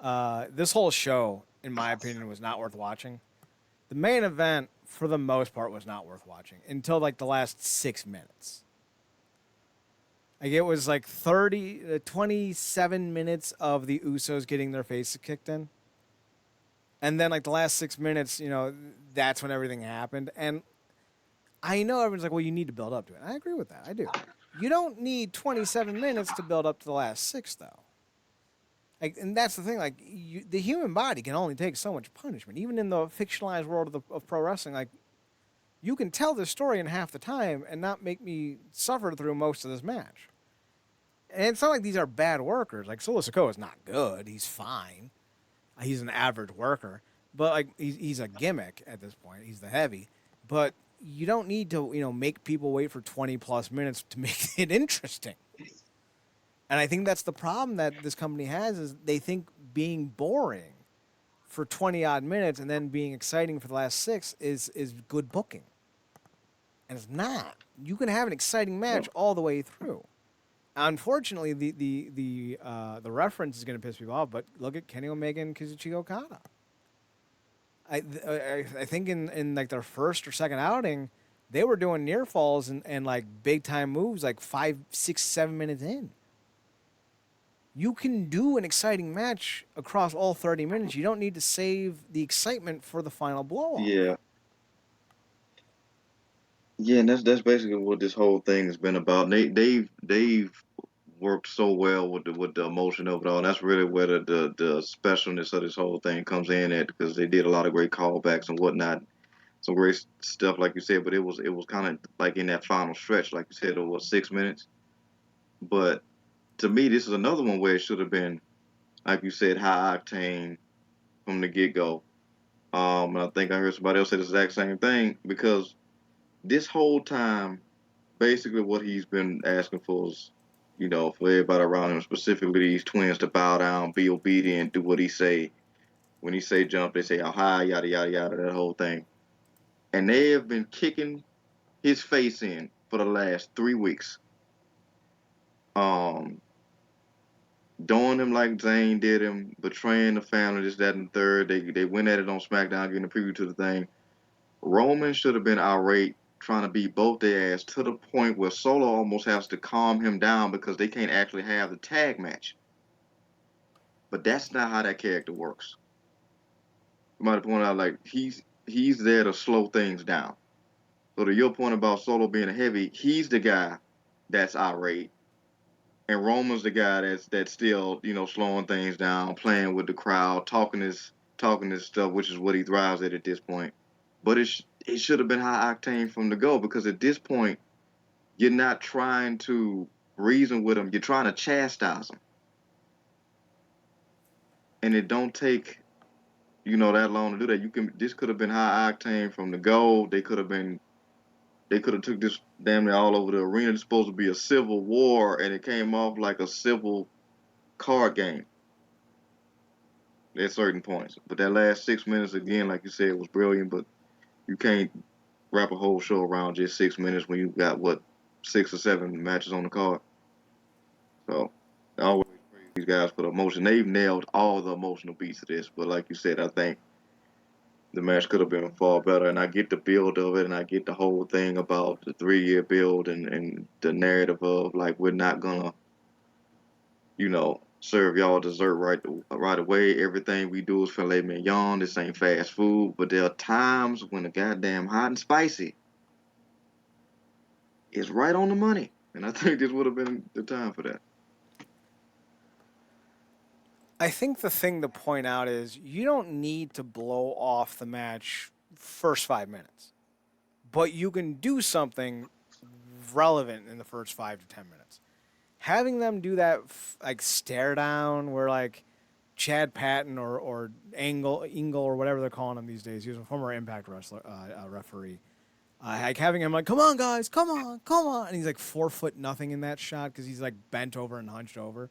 This whole show, in my opinion, was not worth watching. The main event for the most part, was not worth watching until like the last 6 minutes. Like, it was like 27 minutes of the Usos getting their faces kicked in. And then, like, the last 6 minutes, that's when everything happened. And I know everyone's like, well, you need to build up to it. I agree with that. I do. You don't need 27 minutes to build up to the last 6, though. Like, and that's the thing. Like, the human body can only take so much punishment. Even in the fictionalized world of pro wrestling, like, you can tell this story in half the time and not make me suffer through most of this match. And it's not like these are bad workers. Like, Solo Sikoa is not good. He's fine. He's an average worker. But, like, he's a gimmick at this point. He's the heavy. But you don't need to, make people wait for 20-plus minutes to make it interesting. And I think that's the problem that this company has is they think being boring for 20-odd minutes and then being exciting for the last 6 is good booking. And it's not. You can have an exciting match all the way through. Unfortunately, the reference is going to piss people off, but look at Kenny Omega and Kazuchika Okada. I think in like their first or second outing, they were doing near falls and like big time moves like 5, 6, 7 minutes in. You can do an exciting match across all 30 minutes. You don't need to save the excitement for the final blow off. Yeah. Yeah, and that's basically what this whole thing has been about. They've worked so well with the emotion of it all. And that's really where the specialness of this whole thing comes in at, because they did a lot of great callbacks and whatnot, some great stuff like you said. But it was kind of like in that final stretch, like you said, it was 6 minutes. But to me, this is another one where it should have been, like you said, high octane from the get go. And I think I heard somebody else say the exact same thing, because this whole time, basically what he's been asking for is, for everybody around him, specifically these twins, to bow down, be obedient, do what he say. When he say jump, they say how high, yada yada yada, that whole thing. And they have been kicking his face in for the last 3 weeks. Doing him like Zayn did him, betraying the family, this, that, and the third. They went at it on SmackDown, getting a preview to the thing. Roman should have been irate, trying to beat both their ass to the point where Solo almost has to calm him down because they can't actually have the tag match. But that's not how that character works. You might have pointed out, like, he's there to slow things down. So to your point about Solo being a heavy, he's the guy that's irate. And Roman's the guy that's still, slowing things down, playing with the crowd, talking this stuff, which is what he thrives at this point. But it should have been high octane from the go, because at this point, you're not trying to reason with him. You're trying to chastise him. And it don't take, that long to do that. This could have been high octane from the go. They could have took this damn near all over the arena. It's supposed to be a civil war, and it came off like a civil card game at certain points. But that last 6 minutes, again, like you said, was brilliant. But you can't wrap a whole show around just 6 minutes when you got 6 or 7 matches on the card. So I always praise these guys for the emotion. They've nailed all the emotional beats of this. But like you said, I think the match could have been far better. And I get the build of it, and I get the whole thing about the 3-year build and the narrative of, like, we're not gonna, serve y'all dessert right away. Everything we do is filet mignon. This ain't fast food. But there are times when the goddamn hot and spicy is right on the money. And I think this would have been the time for that. I think the thing to point out is you don't need to blow off the match first 5 minutes, but you can do something relevant in the first 5 to 10 minutes. Having them do that like stare down where like Chad Patton or Engel or whatever they're calling him these days, he was a former Impact wrestler referee. Like having him like, come on guys, come on, and he's like 4 foot nothing in that shot because he's like bent over and hunched over.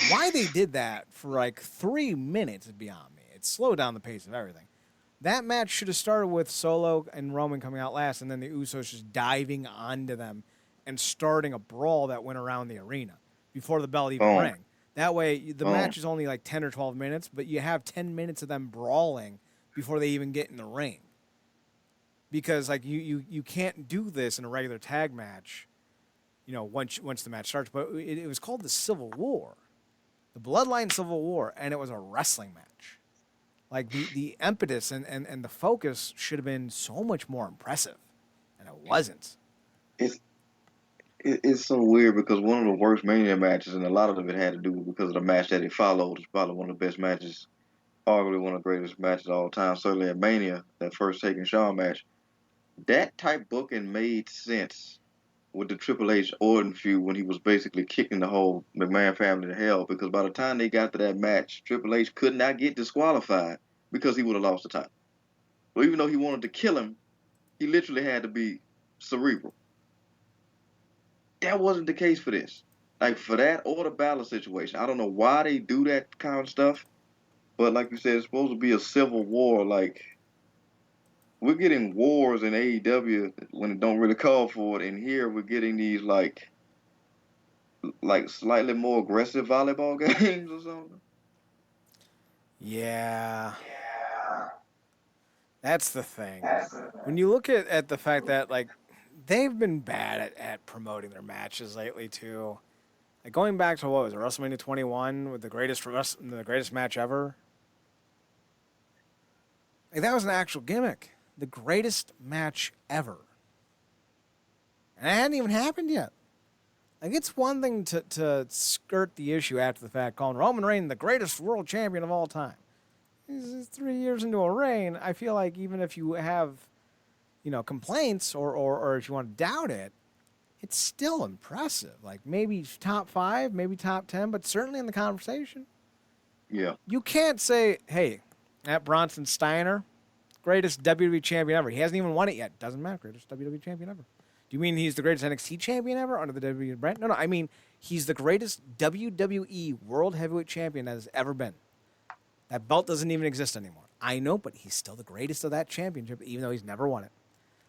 Why they did that for like 3 minutes is beyond me. It slowed down the pace of everything. That match should have started with Solo and Roman coming out last, and then the Usos just diving onto them and starting a brawl that went around the arena before the bell even rang. That way, the match is only like 10 or 12 minutes, but you have 10 minutes of them brawling before they even get in the ring. because like you can't do this in a regular tag match. Once the match starts, but it was called the Civil War, the Bloodline Civil War, and it was a wrestling match. Like the impetus and the focus should have been so much more impressive, and it wasn't. It's it's so weird because one of the worst Mania matches, and a lot of it had to do because of the match that it followed. It's probably one of the best matches, arguably one of the greatest matches of all time. Certainly at Mania, that first Taking Shawn match. That type booking made sense with the Triple H Orton feud when he was basically kicking the whole McMahon family to hell. Because by the time they got to that match, Triple H could not get disqualified because he would have lost the title. So even though he wanted to kill him, he literally had to be cerebral. That wasn't the case for this. Like for that or the Balor situation, I don't know why they do that kind of stuff. But like you said, it's supposed to be a civil war. Like we're getting wars in AEW when it don't really call for it, and here we're getting these like slightly more aggressive volleyball games or something. Yeah, that's the thing. When you look at the fact that like they've been bad at promoting their matches lately too. Like going back to what was it, WrestleMania 21 with the greatest match ever. Like that was an actual gimmick. The greatest match ever. And it hadn't even happened yet. Like it's one thing to skirt the issue after the fact, calling Roman Reigns the greatest world champion of all time. He's 3 years into a reign. I feel like even if you have, complaints or if you want to doubt it, it's still impressive. Like maybe top 5, maybe top 10, but certainly in the conversation. Yeah. You can't say, hey, that Bronson Steiner, greatest WWE champion ever. He hasn't even won it yet. Doesn't matter. Greatest WWE champion ever. Do you mean he's the greatest NXT champion ever under the WWE brand? No. I mean he's the greatest WWE World Heavyweight Champion that has ever been. That belt doesn't even exist anymore. I know, but he's still the greatest of that championship, even though he's never won it.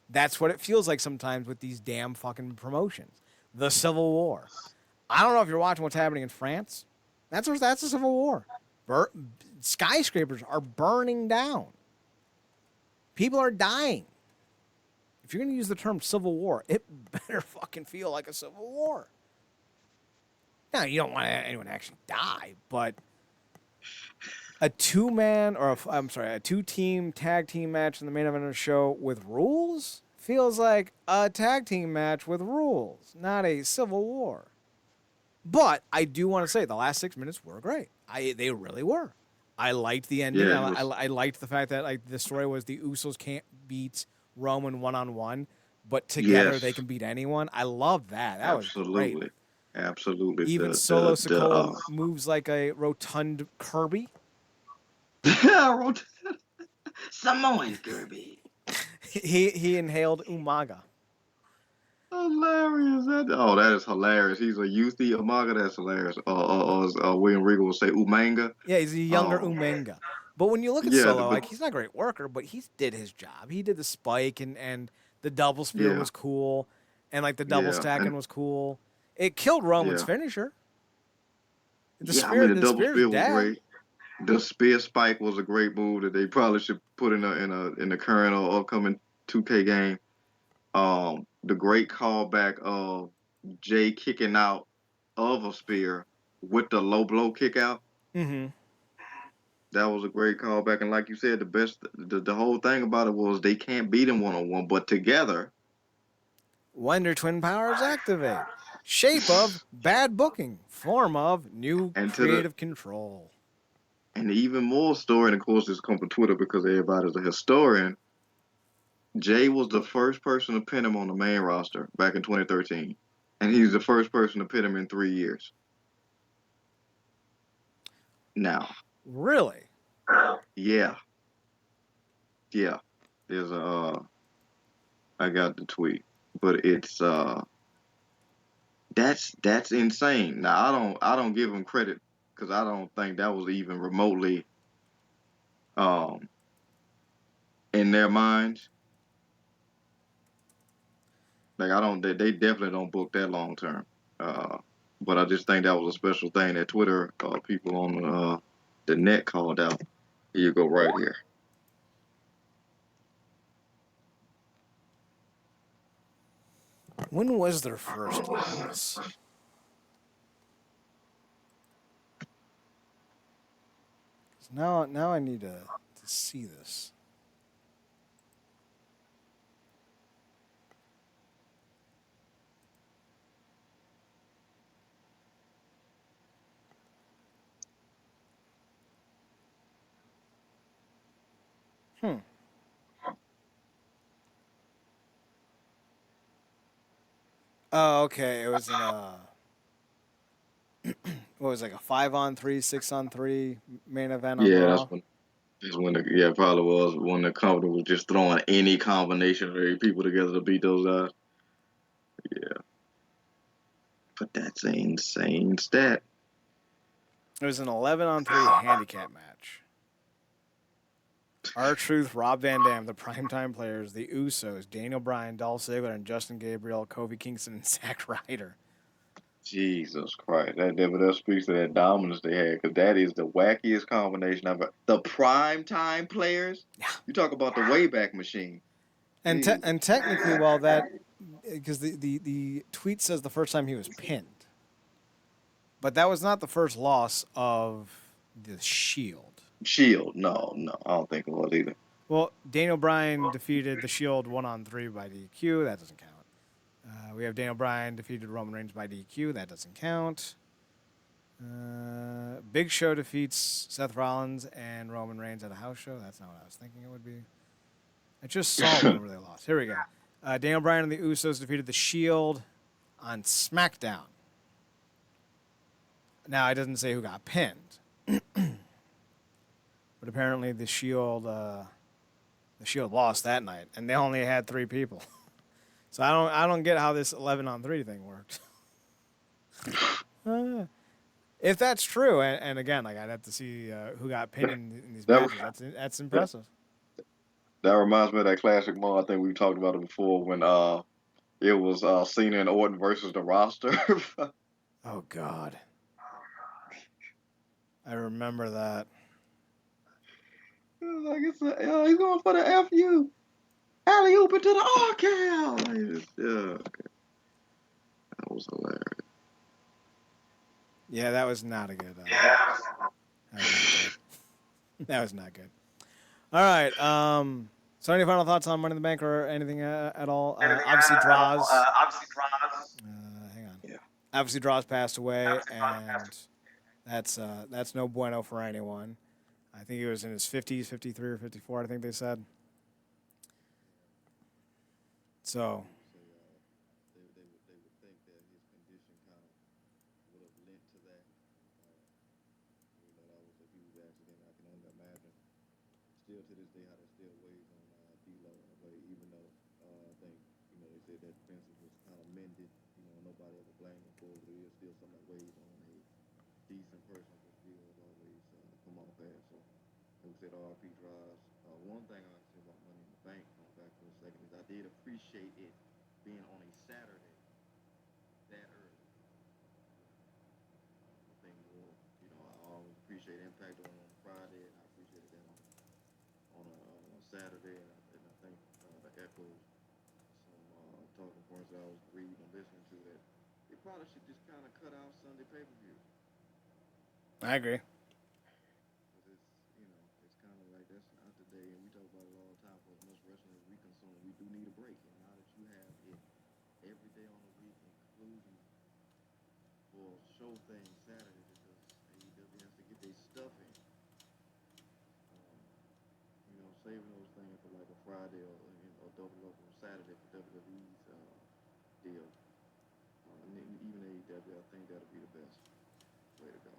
That's what it feels like sometimes with these damn fucking promotions. The Civil War. I don't know if you're watching what's happening in France. That's the Civil War. Skyscrapers are burning down. People are dying. If you're going to use the term Civil War, it better fucking feel like a Civil War. Now, you don't want anyone to actually die, but a a 2-team tag team match in the main event of the show with rules feels like a tag team match with rules, not a Civil War. But I do want to say the last 6 minutes were great. They really were. I liked the ending. Yeah, I liked the fact that like the story was the Usos can't beat Roman one-on-one, but together they can beat anyone. I love that. That was great. Absolutely. Even Solo Sikoa moves like a rotund Kirby. Samoan Kirby. He inhaled Umaga. Hilarious. That is hilarious. He's a youthy Umaga. That's hilarious. William Regal will say Umanga. Yeah, he's a younger Umaga. But when you look at Solo, like he's not a great worker, but he did his job. He did the spike and the double spear was cool, and like the double stacking was cool. It killed Roman's finisher. The spear double spear was dead. great. The spear spike was a great move that they probably should put in the current or upcoming 2K game. The great callback of Jay kicking out of a spear with the low blow kick out. Mm-hmm. That was a great callback, and like you said, the whole thing about it was they can't beat him one-on-one, but together. Wonder Twin powers activate. Shape of bad booking. Form of new creative control. And even more story, and of course this comes from Twitter because everybody's a historian. Jay was the first person to pin him on the main roster back in 2013. And he's the first person to pin him in 3 years. Now. Really? Yeah. Yeah. There's I got the tweet. But it's that's insane. Now I don't give him credit because I don't think that was even remotely in their minds. Like they definitely don't book that long term. But I just think that was a special thing that Twitter people on the net called out. Here you go right here. When was their first loss? Now I need to see this. Hmm. Oh, okay. It was in what was it, like a 5-on-3, 6-on-3 main event on Yeah, Raw. that's when the yeah probably was when the company was just throwing any combination of people together to beat those guys. Yeah, but that's an insane stat. It was an 11-on-3 handicap match. R-Truth, Rob Van Dam, the primetime players, the Usos, Daniel Bryan, Dolph Ziggler, and Justin Gabriel, Kofi Kingston, and Zack Ryder. Jesus Christ, that speaks to that dominance they had, because that is the wackiest combination ever. The prime time players. Yeah. You talk about the Wayback Machine. And technically, well, that because the tweet says the first time he was pinned, but that was not the first loss of the Shield. Shield. No, I don't think it was either. Well, Daniel Bryan defeated the Shield 1-on-3 by DQ. That doesn't count. We have Daniel Bryan defeated Roman Reigns by DQ. That doesn't count. Big Show defeats Seth Rollins and Roman Reigns at a house show. That's not what I was thinking it would be. I just saw one where they lost. Here we go. Daniel Bryan and the Usos defeated the Shield on SmackDown. Now, it doesn't say who got pinned. But apparently the Shield lost that night, and they only had 3 people. So I don't get how this 11-on-3 thing worked. If that's true, and again, like I'd have to see who got pinned in these That, matches. That's impressive. that reminds me of that classic moment. I think we've talked about it before when it was Cena and Orton versus the roster. Oh God, I remember that. He's going for the FU. Alley oop into the RKO. Yeah, that was hilarious. Yeah, that was not a good. That was not good. All right. So, any final thoughts on Money in the Bank or anything at all? Obviously, Draws. Hang on. Yeah. Obviously, Draws passed away, and that's no bueno for anyone. I think he was in his 50s, 53 or 54. I think they said. So. Still to this day, how that still weighs on D-Lo in a way, even though I think, they said that fences was kind of mended, nobody ever blamed him for it, but it is still something that weighs on a decent person who still always come off as. So, like we said, RP Drives. One thing I like to say about Money in the Bank, going back for a second, is I did appreciate it being on a Saturday that early. I think more, I always appreciate Impact on Friday, and I appreciated that on a Saturday, and I think the echoes some talking points that I was reading and listening to that they probably should just kind of cut out Sunday pay-per-views. I agree. Because it's kind of like that's not the day, and we talk about it all the time. For as much wrestling as we consume, we do need a break. And now that you have it every day on the week, including for show things Saturday, because AEW has to get their stuff in. Saving those things for like a Friday or double up on Saturday for WWE's deal. Even AEW, I think that'll be the best way to go.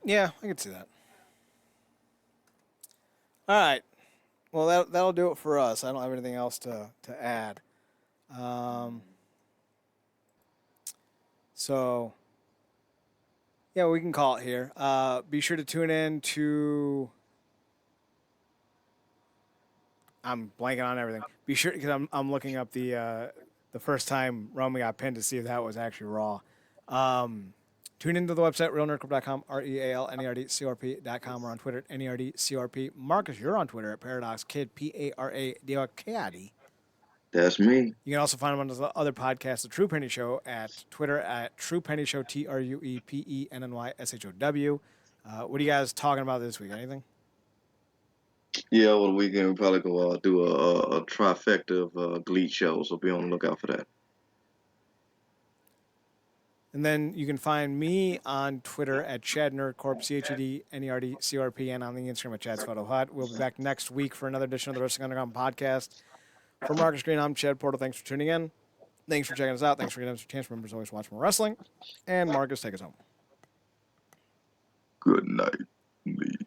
Yeah, I can see that. All right. Well, that'll do it for us. I don't have anything else to add. So, yeah, we can call it here. Be sure to tune in to. I'm blanking on everything. Be sure because I'm looking up the first time Roman got pinned to see if that was actually Raw. Tune into the website realnerdcorp.com, REALNERDCRP.com. We're on Twitter at NERDCRP. Marcus, you're on Twitter at ParadoxKid, PARADOXKID. That's me. You can also find him on the other podcast, The True Penny Show, at Twitter at True Penny Show, TruePennyShow. What are you guys talking about this week? Anything? Yeah, over the weekend we probably go do a trifecta of Glee shows, so be on the lookout for that. And then you can find me on Twitter at Chad Nerdcorp, ChedNerdCorp, and on the Instagram at Chad's Photo Hut. We'll be back next week for another edition of the Wrestling Underground podcast. For Marcus Green, I'm Chad Portal. Thanks for tuning in. Thanks for checking us out. Thanks for giving us a chance. Remember to always watch more wrestling. And Marcus, take us home. Good night, Lee.